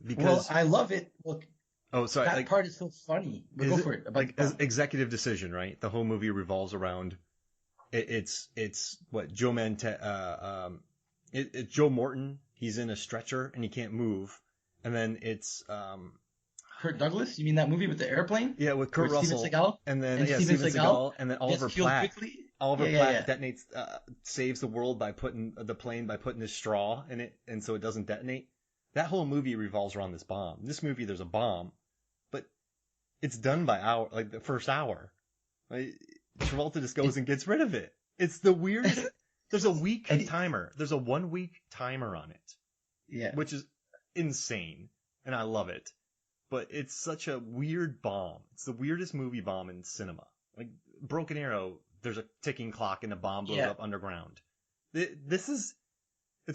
Because I love it. Look. Oh, sorry. That part is so funny. But go for it. Like executive decision, right? The whole movie revolves around. It's what Joe it's Joe Morton. He's in a stretcher and he can't move. And then it's Kirk Douglas. You mean that movie with the airplane? Yeah, with Kurt Russell. Steven Seagal. And then Steven Seagal. And then Oliver Platt. Quickly. Oliver Platt detonates, saves the world by putting his straw in it, and so it doesn't detonate. That whole movie revolves around this bomb. In this movie, there's a bomb, but it's done by the first hour. Like, Travolta just goes and gets rid of it. It's the weirdest. There's a week timer. There's a 1 week timer on it. Yeah. Which is insane, and I love it. But it's such a weird bomb. It's the weirdest movie bomb in cinema. Like Broken Arrow. There's a ticking clock and a bomb blows up underground. It's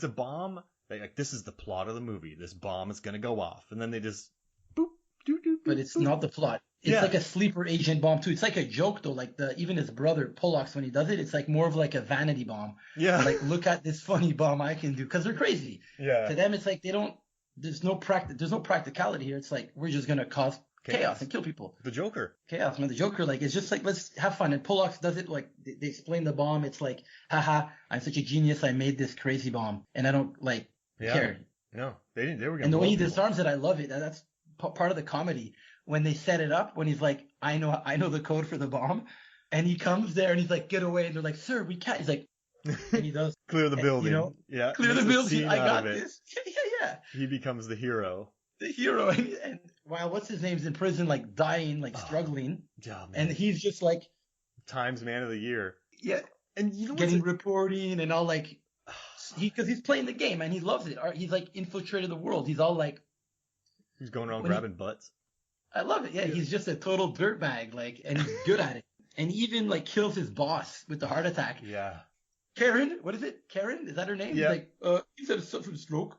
a bomb. This is the plot of the movie. This bomb is going to go off. And then they just boop, doo, doo, but it's not the plot. It's like a sleeper agent bomb too. It's like a joke though. Like even his brother Pollux, when he does it, it's like more of like a vanity bomb. Yeah. Like, look at this funny bomb I can do. Cause they're crazy. Yeah. To them, it's like there's no practicality here. It's like, we're just going to cause chaos and kill people. The Joker. Chaos, man. The Joker, like, it's just like, let's have fun. And Pollux does it, like, they explain the bomb. It's like, haha, I'm such a genius. I made this crazy bomb. And I don't, care. No, they didn't. They were going to. And the way he disarms it, I love it. That's part of the comedy. When they set it up, when he's like, I know the code for the bomb. And he comes there and he's like, get away. And they're like, sir, we can't. He's like, and he does. Clear the building. Yeah. Clear the building. I got this. Yeah. He becomes the hero. The hero, and wow, what's his name's in prison, like dying, like struggling, and he's just like Times Man of the Year. Yeah, and you know getting reporting and all like because he's playing the game and he loves it. He's like infiltrated the world. He's all like he's going around grabbing butts. I love it. Yeah, he's just a total dirtbag, like, and he's good at it. And he even like kills his boss with the heart attack. Yeah. Karen, what is it? Karen, is that her name? Yeah. He's like, he's had a suffered stroke.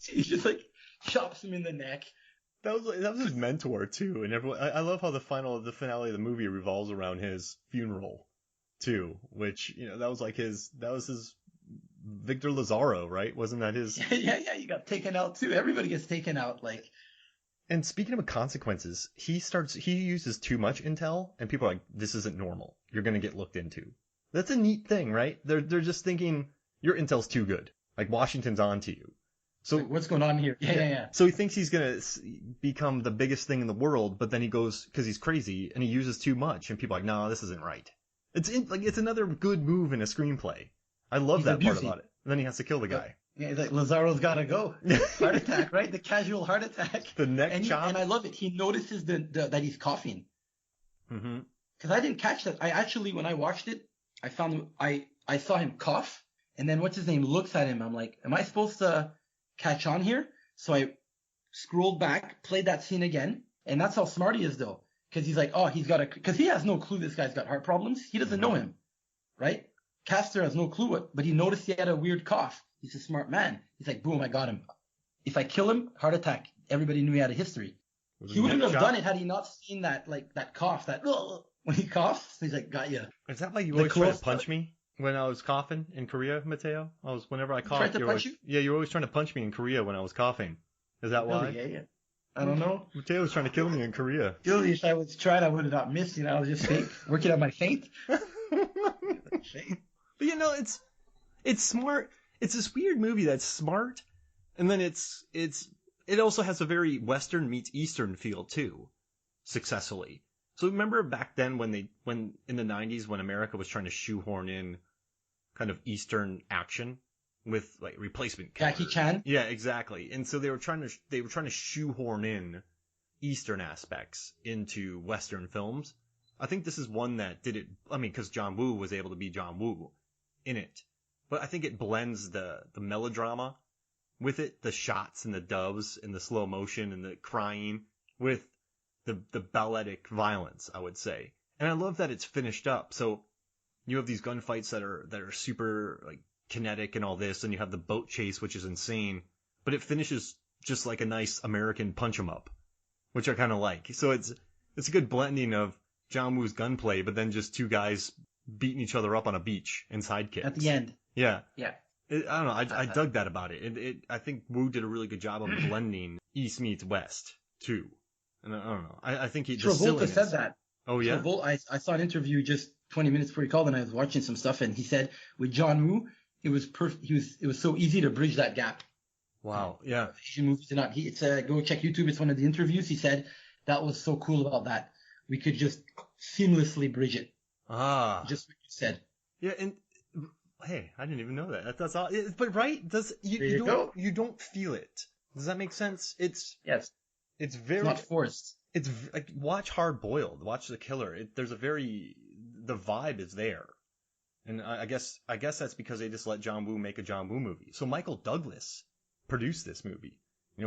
He's just like. Chops him in the neck. That was his mentor too, and everyone. I love how the finale of the movie revolves around his funeral, too. Which that was his Victor Lazaro, right? Wasn't that his? Yeah. You got taken out too. Everybody gets taken out, like. And speaking of consequences, he uses too much intel, and people are like, "This isn't normal. You're gonna get looked into." That's a neat thing, right? They're just thinking your intel's too good. Like Washington's on to you. So Like, what's going on here? Yeah. So he thinks he's gonna become the biggest thing in the world, but then he goes because he's crazy and he uses too much, and people are like, no, this isn't right. It's another good move in a screenplay. I love that part about it. And then he has to kill the guy. Yeah, he's like, Lazaro's gotta go. Heart attack, right? The casual heart attack. The neck chop. And I love it. He notices that he's coughing. Mm-hmm. Because I didn't catch that. I actually, when I watched it, I saw him cough, and then what's his name looks at him. I'm like, am I supposed to catch on here? So I scrolled back, played that scene again, and that's how smart he is, though. Because he's like, oh, because he has no clue this guy's got heart problems. He doesn't know him, right? Castor has no clue but he noticed he had a weird cough. He's a smart man. He's like, boom, I got him. If I kill him, heart attack. Everybody knew he had a history. He wouldn't have done it had he not seen that cough, when he coughs. He's like, got you. Is that why you always try to punch me when I was coughing in Korea, Matteo? Whenever I coughed, you were always trying to punch me in Korea when I was coughing. Is that why? Yeah. I don't know. Matteo was trying to kill me in Korea. Really, if I was trying, I would have not missed. I was just working on my feint. But it's smart. It's this weird movie that's smart, and then it also has a very Western meets Eastern feel too, successfully. So remember back then when in the 90s when America was trying to shoehorn in kind of Eastern action with like replacement killers. Jackie Chan? Yeah, exactly. And so they were trying to shoehorn in Eastern aspects into Western films. I think this is one that did it. I mean, because John Woo was able to be John Woo in it, but I think it blends the melodrama with it, the shots and the doves and the slow motion and the crying with the balletic violence, I would say. And I love that it's finished up. So you have these gunfights that are super like kinetic and all this, and you have the boat chase, which is insane, but it finishes just like a nice American punch 'em up, which I kind of like. So it's a good blending of John Woo's gunplay, but then just two guys beating each other up on a beach and sidekicks. At the end. Yeah. Yeah. I don't know. I dug that about it. I think Woo did a really good job of blending East meets West too. And I don't know. I think Travolta said that. Oh yeah. I saw an interview just 20 minutes before he called, and I was watching some stuff, and he said with John Woo, it was it was so easy to bridge that gap. Wow. Yeah. Asian movies and not. Go check YouTube. It's one of the interviews. He said that was so cool about that. We could just seamlessly bridge it. Ah. Just what you said. Yeah, and hey, I didn't even know that. That's all. But right, you don't feel it. Does that make sense? Yes. It's very. It's not forced. It's like watch Hard Boiled. Watch The Killer. The vibe is there, and I guess that's because they just let John Woo make a John Woo movie. So Michael Douglas produced this movie.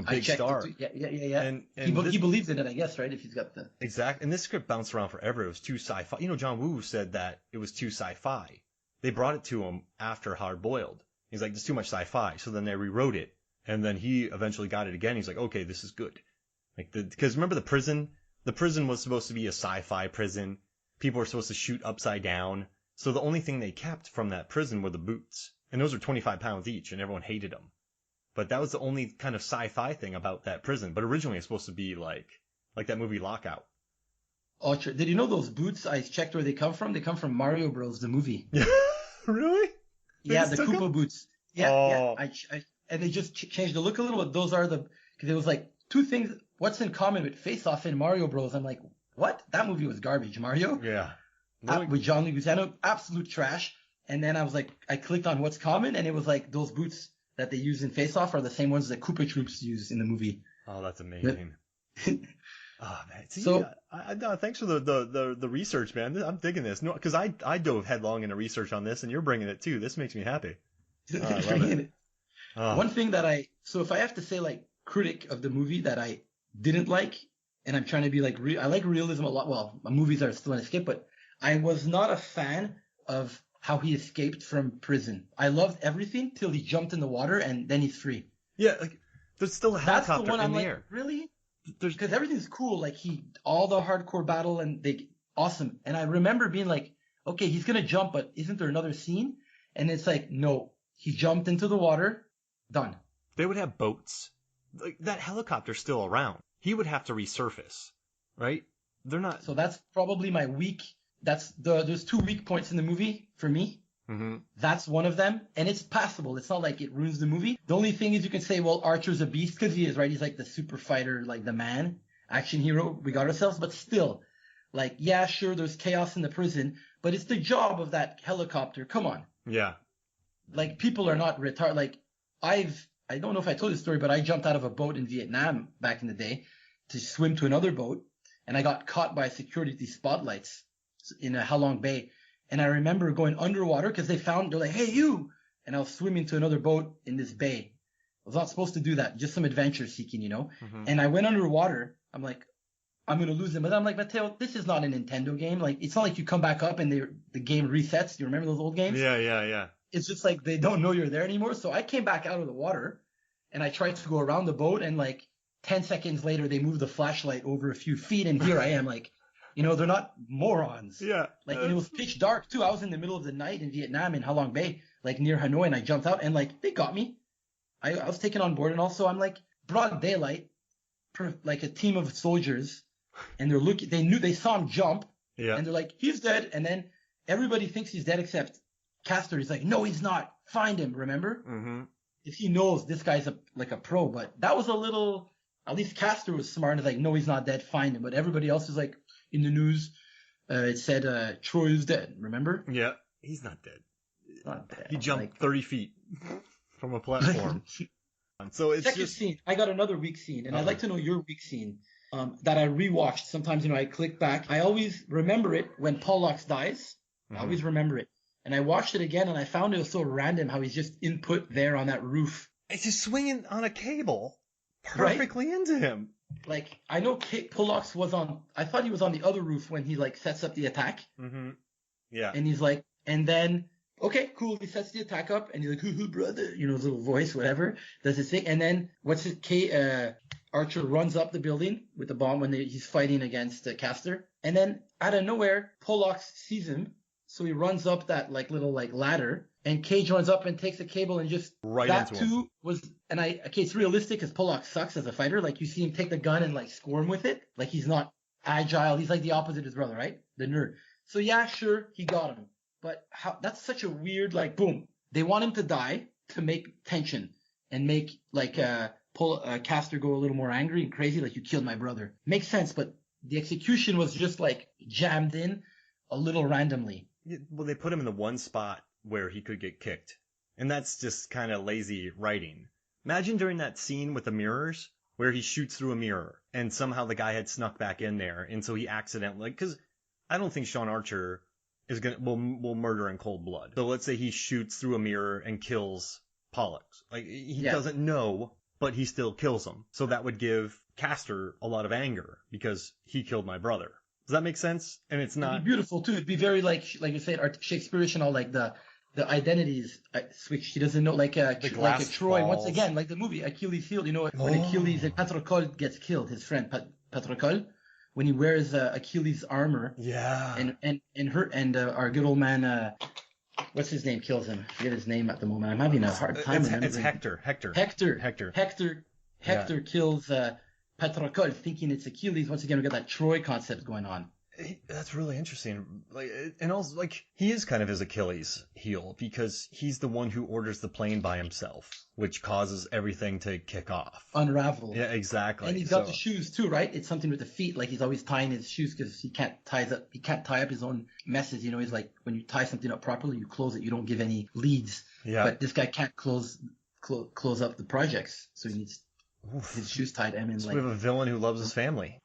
Big star. Yeah. And he believes in it, I guess, right? If he's got the exact. And this script bounced around forever. It was too sci-fi. John Woo said that it was too sci-fi. They brought it to him after Hard Boiled. He's like, there's too much sci-fi. So then they rewrote it, and then he eventually got it again. He's like, okay, this is good. Because remember the prison? The prison was supposed to be a sci-fi prison. People were supposed to shoot upside down. So the only thing they kept from that prison were the boots, and those were 25 pounds each, and everyone hated them. But that was the only kind of sci-fi thing about that prison. But originally it's supposed to be like that movie Lockout. Oh, did you know those boots? I checked where they come from. They come from Mario Bros. The movie. Really? Yeah, the Koopa boots. Yeah, oh. Yeah. And they just changed the look a little, but those are because it was like two things. What's in common with Face Off and Mario Bros? I'm like, what? That movie was garbage. Mario? Yeah. With John Leguizamo, absolute trash. And then I was like, I clicked on what's common, and it was like those boots that they use in Face Off are the same ones that Koopa Troops use in the movie. Oh, that's amazing. Oh man. See, so thanks for the research, man. I'm digging this. No, because I dove headlong into research on this, and you're bringing it too. This makes me happy. Oh, I love it. Oh. One thing so if I have to say like critic of the movie that I didn't like, and I'm trying to be like I like realism a lot. Well, my movies are still an escape, but I was not a fan of how he escaped from prison. I loved everything till he jumped in the water and then he's free. Yeah, like there's still a helicopter That's the one in I'm the like, air. Really? Because everything's cool. Like all the hardcore battle and awesome. And I remember being like, okay, he's gonna jump, but isn't there another scene? And it's like, no, he jumped into the water, done. They would have boats. Like that helicopter's still around. He would have to resurface, right? They're not. So that's probably my weak. There's two weak points in the movie for me. Mm-hmm. That's one of them, and it's passable. It's not like it ruins the movie. The only thing is you can say, well, Archer's a beast because he is, right? He's like the super fighter, like the man, action hero. We got ourselves, but still, like, yeah, sure, there's chaos in the prison, but it's the job of that helicopter. Come on. Yeah. Like, people are not retarded. Like, I don't know if I told this story, but I jumped out of a boat in Vietnam back in the day to swim to another boat, and I got caught by security spotlights in Halong Bay. And I remember going underwater because they're like, hey, you! And I was swimming to another boat in this bay. I was not supposed to do that, just some adventure seeking, you know? Mm-hmm. And I went underwater. I'm like, I'm going to lose them. But I'm like, Matteo, this is not a Nintendo game. Like, it's not like you come back up and the game resets. Do you remember those old games? Yeah. It's just like they don't know you're there anymore. So I came back out of the water and I tried to go around the boat, and like 10 seconds later, they moved the flashlight over a few feet, and here I am, like, you know, they're not morons. Yeah. Like, and it was pitch dark too. I was in the middle of the night in Vietnam in Halong Bay, like near Hanoi, and I jumped out, and like they got me. I was taken on board, and also I'm like broad daylight, like a team of soldiers, and they saw him jump, Yeah. and they're like, he's dead, and then everybody thinks he's dead except Castor. He's like, no, he's not. Find him. Remember? Mm-hmm. If he knows this guy's like a pro, but that was a little. At least Castor was smart and like, no, he's not dead. Find him. But everybody else is like, in the news, it said Troy is dead. Remember? Yeah. He's not dead. Not dead. He jumped Like, 30 feet from a platform. So it's check your just scene. I got another weak scene, and I'd Uh-oh. like to know your weak scene that I rewatched. Sometimes, you know, I click back. I always remember it when Pollux dies. I Mhm. always remember it. And I watched it again, and I found it was so random how he's just input there on that roof. It's just swinging on a cable Right? perfectly into him. Like, I know Pollux was on. I thought he was on the other roof when he like sets up the attack. Mm-hmm. Yeah. And he's like, and then, okay, cool. He sets the attack up, and he's like, hoo, brother, you know, his little voice, whatever, does his thing. And then, Archer runs up the building with the bomb when he's fighting against Castor. And then, out of nowhere, Pollux sees him. So he runs up that like little like ladder, and Cage runs up and takes a cable and just Right that into him. too was. And it's realistic because Pollux sucks as a fighter. Like you see him take the gun and like score him with it. Like he's not agile. He's like the opposite of his brother, right? The nerd. So yeah, sure, he got him. But that's such a weird, like, boom. They want him to die to make tension and make, like, Castor go a little more angry and crazy, like, you killed my brother. Makes sense, but the execution was just, like, jammed in a little randomly. Yeah, well, they put him in the one spot where he could get kicked. And that's just kind of lazy writing. Imagine during that scene with the mirrors where he shoots through a mirror and somehow the guy had snuck back in there. And so he accidentally, because I don't think Sean Archer will murder in cold blood. So let's say he shoots through a mirror and kills Pollux. Like he doesn't know, but he still kills him. So that would give Castor a lot of anger because he killed my brother. Does that make sense? And it's not It'd be beautiful too. It'd be very like you said, Shakespearean and all, like the identities switch. He doesn't know, like a Troy. falls. Once again, like the movie Achilles' heel. You know when Achilles and Patroclus gets killed, his friend Patroclus, when he wears Achilles' armor. Yeah. And our good old man, what's his name, kills him. I forget his name at the moment. I'm having a hard time remembering. It's Hector. Hector kills Patroclus, thinking it's Achilles. Once again, we got that Troy concept going on. That's really interesting. Like, and also, like, he is kind of his Achilles heel because he's the one who orders the plane by himself, which causes everything to kick off. Unravel. Yeah, exactly. And he's got the shoes too, right? It's something with the feet. Like he's always tying his shoes because he can't tie up his own messes. You know, he's like, when you tie something up properly, you close it. You don't give any leads. Yeah. But this guy can't close up the projects, so he needs his shoes tied. I mean, So like, we have a villain who loves his family.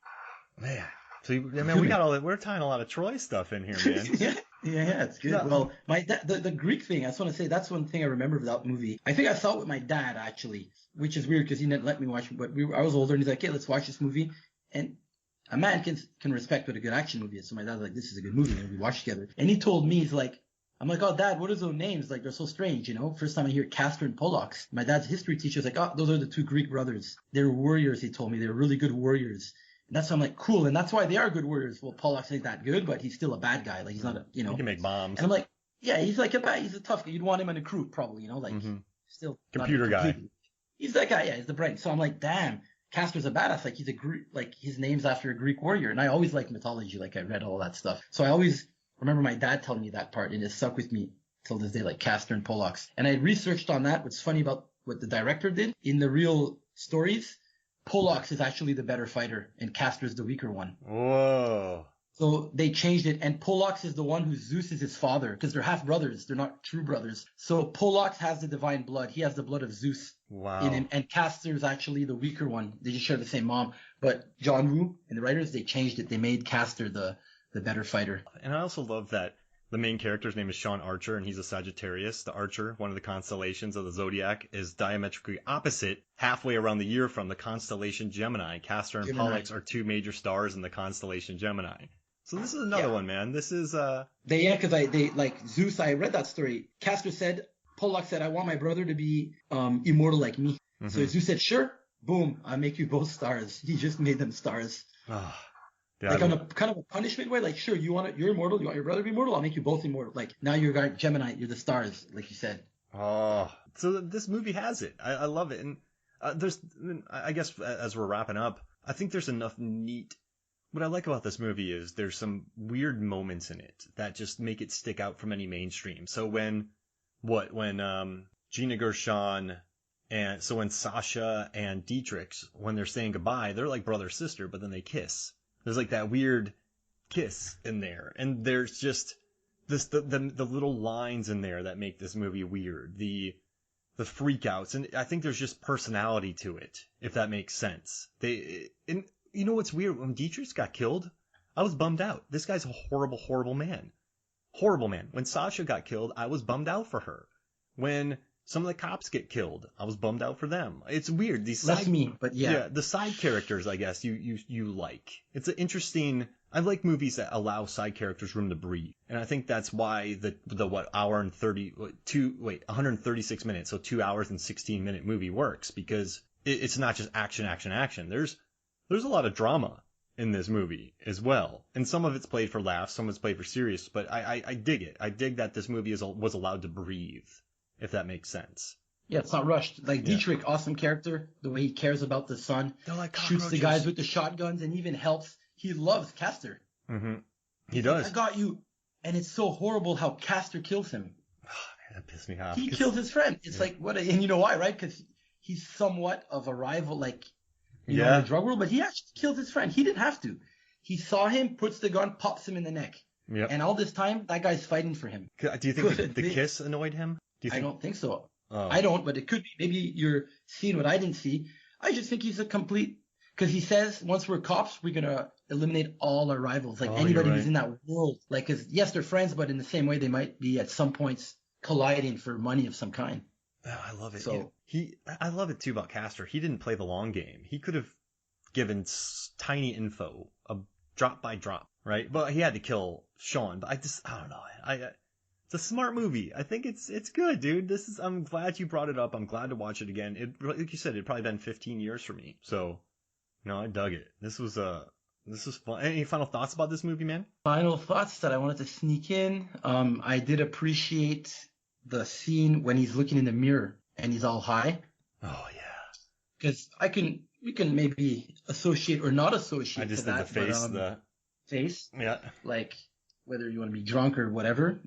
Man. So, we're tying a lot of Troy stuff in here, man. yeah, it's good. Yeah. Well, the Greek thing, I just want to say that's one thing I remember of that movie. I think I saw it with my dad, actually, which is weird because he didn't let me watch it, but I was older and he's like, hey, let's watch this movie. And a man can respect what a good action movie is. So my dad's like, this is a good movie, and we watched together. And he told me, he's like, I'm like, oh, Dad, what are those names? Like, they're so strange, you know? First time I hear Castor and Pollux. My dad's history teacher was like, oh, those are the two Greek brothers. They're warriors, he told me. They're really good warriors. And that's why I'm like, cool. And that's why they are good warriors. Well, Pollux ain't that good, but he's still a bad guy. Like, he's not He can make bombs. And I'm like, yeah, he's like he's a tough guy. You'd want him in a crew, probably, you know? Like, still. Computer guy. He's that guy, yeah, he's the brain. So I'm like, damn, Castor's a badass. Like, his name's after a Greek warrior. And I always liked mythology. Like, I read all that stuff. So I always remember my dad telling me that part, and it stuck with me till this day, like Castor and Pollux. And I researched on that. What's funny about what the director did in the real stories, Pollux is actually the better fighter and Castor is the weaker one. Whoa. So they changed it, and Pollux is the one who Zeus is his father, because they're half brothers. They're not true brothers. So Pollux has the divine blood. He has the blood of Zeus in him, and Castor is actually the weaker one. They just share the same mom. But John Woo and the writers, they changed it. They made Castor the better fighter. And I also love that the main character's name is Sean Archer, and he's a Sagittarius. The Archer, one of the constellations of the zodiac, is diametrically opposite halfway around the year from the constellation Gemini. Castor and Pollux are two major stars in the constellation Gemini. So this is another one, man. This is because they like Zeus. I read that story. Castor said, Pollux said, "I want my brother to be immortal like me." Mm-hmm. So Zeus said, "Sure." Boom! I make you both stars. He just made them stars. Oh, like on a kind of a punishment way. Like, sure, you're immortal. You want your brother to be immortal. I'll make you both immortal. Like now you're Gemini. You're the stars, like you said. Oh, so this movie has it. I love it. And I guess as we're wrapping up, I think there's enough neat. What I like about this movie is there's some weird moments in it that just make it stick out from any mainstream. So when Gina Gershon when Sasha and Dietrich, when they're saying goodbye, they're like brother sister, but then they kiss. There's like that weird kiss in there, and there's just the little lines in there that make this movie weird. The freakouts, and I think there's just personality to it, if that makes sense. You know what's weird? When Dietrich got killed, I was bummed out. This guy's a horrible, horrible man. Horrible man. When Sasha got killed, I was bummed out for her. When some of the cops get killed, I was bummed out for them. It's weird. That's me, but yeah. The side characters, I guess, you like. It's an interesting. I like movies that allow side characters room to breathe, and I think that's why the 136 minutes, so 2 hours and 16-minute movie works, because it's not just action, action, action. There's a lot of drama in this movie as well, and some of it's played for laughs, some of it's played for serious. But I dig it. I dig that this movie was allowed to breathe, if that makes sense. Yeah, it's not rushed. Like Dietrich, awesome character. The way he cares about the son, like shoots the guys with the shotguns, and even helps. He loves Castor. Mm-hmm. He does. I got you. And it's so horrible how Castor kills him. Oh, man, that pissed me off. He kills his friend. It's like and you know why, right? Because he's somewhat of a rival, like in the drug world. But he actually killed his friend. He didn't have to. He saw him, puts the gun, pops him in the neck. Yep. And all this time, that guy's fighting for him. Do you think the kiss annoyed him? I don't think so. Oh. I don't, but it could be. Maybe you're seeing what I didn't see. I just think he's a complete. Because he says, once we're cops, we're going to eliminate all our rivals. Like anybody who's in that world. Like, because yes, they're friends, but in the same way, they might be at some points colliding for money of some kind. Oh, I love it. So, I love it too about Castor. He didn't play the long game. He could have given tiny info, drop by drop, right? But he had to kill Sean. But I don't know. It's a smart movie. I think it's good, dude. I'm glad you brought it up. I'm glad to watch it again. Like you said, it'd probably been 15 years for me. So, no, I dug it. This was fun. Any final thoughts about this movie, man? Final thoughts that I wanted to sneak in. I did appreciate the scene when he's looking in the mirror and he's all high. Oh yeah. Because we can maybe associate or not associate. I just did the face, but, face. Yeah. Like whether you want to be drunk or whatever,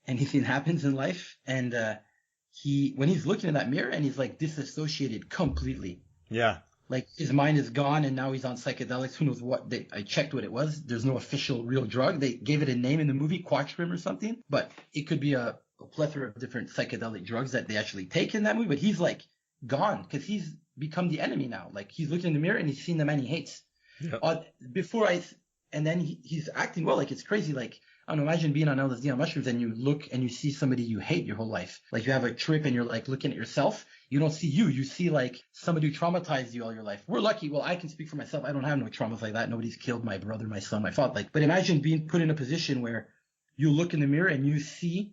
anything happens in life, and when he's looking in that mirror and he's like disassociated completely. Yeah. Like his mind is gone and now he's on psychedelics. Who knows what? I checked what it was. There's no official real drug. They gave it a name in the movie, Quatrim or something. But it could be a plethora of different psychedelic drugs that they actually take in that movie. But he's like gone because he's become the enemy now. Like he's looking in the mirror and he's seeing the man he hates. Yep. And then he's acting well. Like it's crazy. Like I don't know, imagine being on LSD on mushrooms and you look and you see somebody you hate your whole life. Like you have a trip and you're like looking at yourself. You don't see you. You see like somebody who traumatized you all your life. We're lucky. Well, I can speak for myself. I don't have no traumas like that. Nobody's killed my brother, my son, my father. But imagine being put in a position where you look in the mirror and you see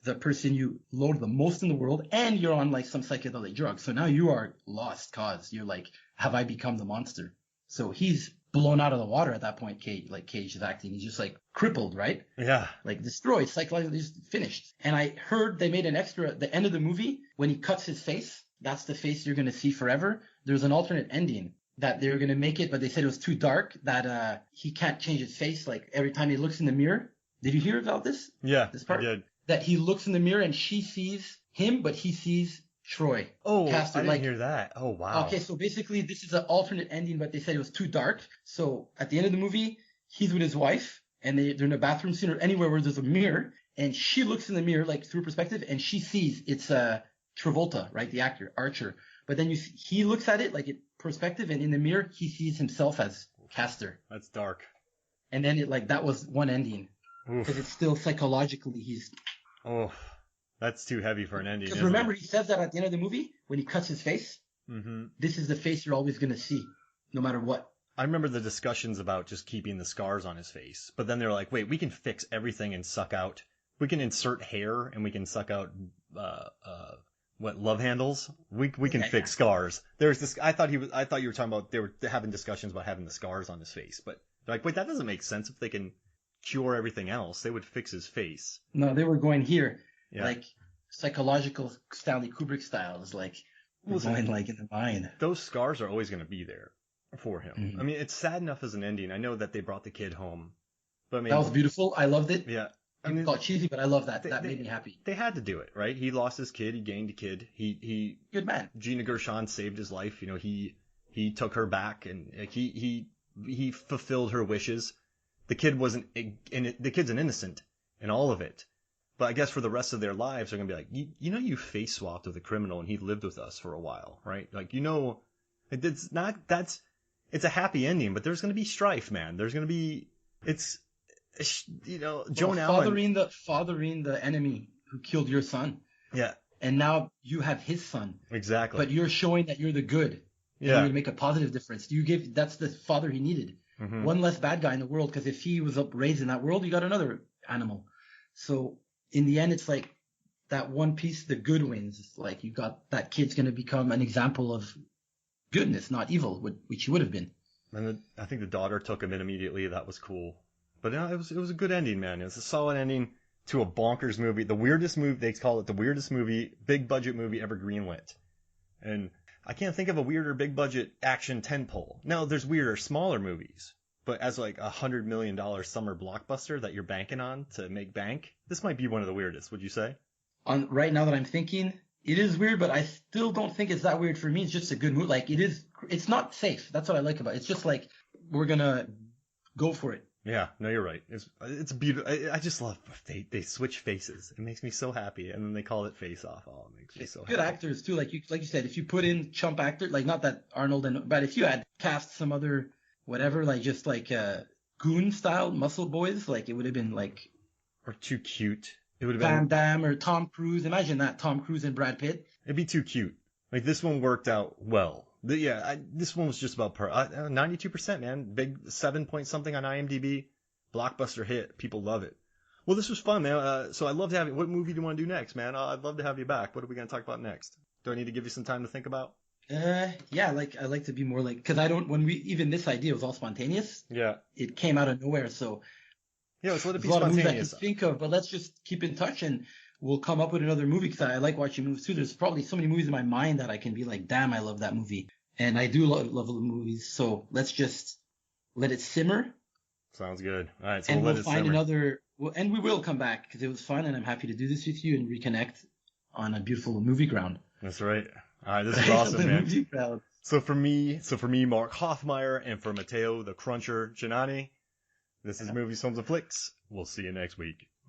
the person you loathe the most in the world and you're on like some psychedelic drug. So now you are lost cause. You're like, have I become the monster? So he's blown out of the water at that point. Cage is acting. He's just like crippled, right? Yeah. Like destroyed, psychologically just finished. And I heard they made an extra at the end of the movie when he cuts his face. That's the face you're going to see forever. There's an alternate ending that they were going to make it, but they said it was too dark that he can't change his face. Like every time he looks in the mirror. Did you hear about this? Yeah, this part? I did. that he looks in the mirror and she sees him, but he sees Troy. Oh, Castor. I didn't hear that. Oh, wow. Okay, so basically this is an alternate ending, but they said it was too dark. So at the end of the movie, he's with his wife, and they're in a bathroom scene or anywhere where there's a mirror, and she looks in the mirror, like through perspective, and she sees it's Travolta, right, the actor, Archer. But then he looks at it like in perspective, and in the mirror, he sees himself as Castor. That's dark. And then that was one ending. Because it's still psychologically he's... Oh, that's too heavy for an ending. Because remember, he says that at the end of the movie, when he cuts his face, this is the face you're always going to see, no matter what. I remember the discussions about just keeping the scars on his face. But then they're like, wait, we can fix everything and suck out... We can insert hair and we can suck out... love handles? We can fix scars. There's this... I thought you were talking about... They were having discussions about having the scars on his face. But they're like, wait, that doesn't make sense. If they can cure everything else, they would fix his face. No, they were going here. Yeah. Like psychological Stanley Kubrick style is like going like in the mind. Those scars are always going to be there for him. I mean, it's sad enough as an ending. I know that they brought the kid home, but I mean, that was beautiful. I loved it. Yeah, I mean, it's cheesy, but I love that. That made me happy. They had to do it, right? He lost his kid. He gained a kid. He good man. Gina Gershon saved his life. You know, he took her back, and he fulfilled her wishes. The kid wasn't, the kid's an innocent in all of it. But I guess for the rest of their lives, they're going to be like, you face swapped with a criminal and he lived with us for a while, right? Like, it's a happy ending, but there's going to be strife, man. There's going to be, Joan Allen. Fathering the enemy who killed your son. Yeah. And now you have his son. Exactly. But you're showing that you're the good. Yeah. You're going to make a positive difference. That's the father he needed. Mm-hmm. One less bad guy in the world, because if he was raised in that world, you got another animal. So in the end, it's like that one piece, the good wins. It's like you got that kid's going to become an example of goodness, not evil, which he would have been. And I think the daughter took him in immediately. That was cool. But it was a good ending, man. It was a solid ending to a bonkers movie. The weirdest movie, they call it the weirdest movie, big budget movie ever greenlit. And I can't think of a weirder big budget action tentpole. Now, there's weirder smaller movies. But as like $100 million summer blockbuster that you're banking on to make bank, this might be one of the weirdest, would you say? Right now that I'm thinking, it is weird, but I still don't think it's that weird for me. It's just a good movie. Like it's not safe. That's what I like about it. It's just like, we're going to go for it. Yeah, no, you're right. It's beautiful. I just love they switch faces. It makes me so happy. And then they call it Face Off. Oh, it makes me so happy. Good actors too. Like you said, if you put in chump actor, like not that Arnold but if you had cast some other whatever, like just like goon style muscle boys, like it would have been like, or too cute. It would have Van been Damme or Tom Cruise. Imagine that, Tom Cruise and Brad Pitt. It'd be too cute. Like this one worked out well. This one was just about 92%, man. Big 7 point something on IMDb. Blockbuster hit. People love it. Well, this was fun, man. So I'd love to have you. What movie do you want to do next, man? I'd love to have you back. What are we going to talk about next? Do I need to give you some time to think about? Yeah, like I like to be more like, because I don't, even this idea was all spontaneous. Yeah. It came out of nowhere, so. Yeah, let's let it be spontaneous. A lot of movies I can think of, but let's just keep in touch and we'll come up with another movie, because I like watching movies too. There's probably so many movies in my mind that I can be like, damn, I love that movie. And I do love the movies, so let's just let it simmer. Sounds good. All right, so and we'll find simmer. another, and we will come back, because it was fun, and I'm happy to do this with you and reconnect on a beautiful movie ground. That's right. All right, this is awesome, man. Movie crowd. So for me, Mark Hoffmeyer, and for Matteo, the Cruncher Giannani, this is Movies, Films, and Flicks. We'll see you next week.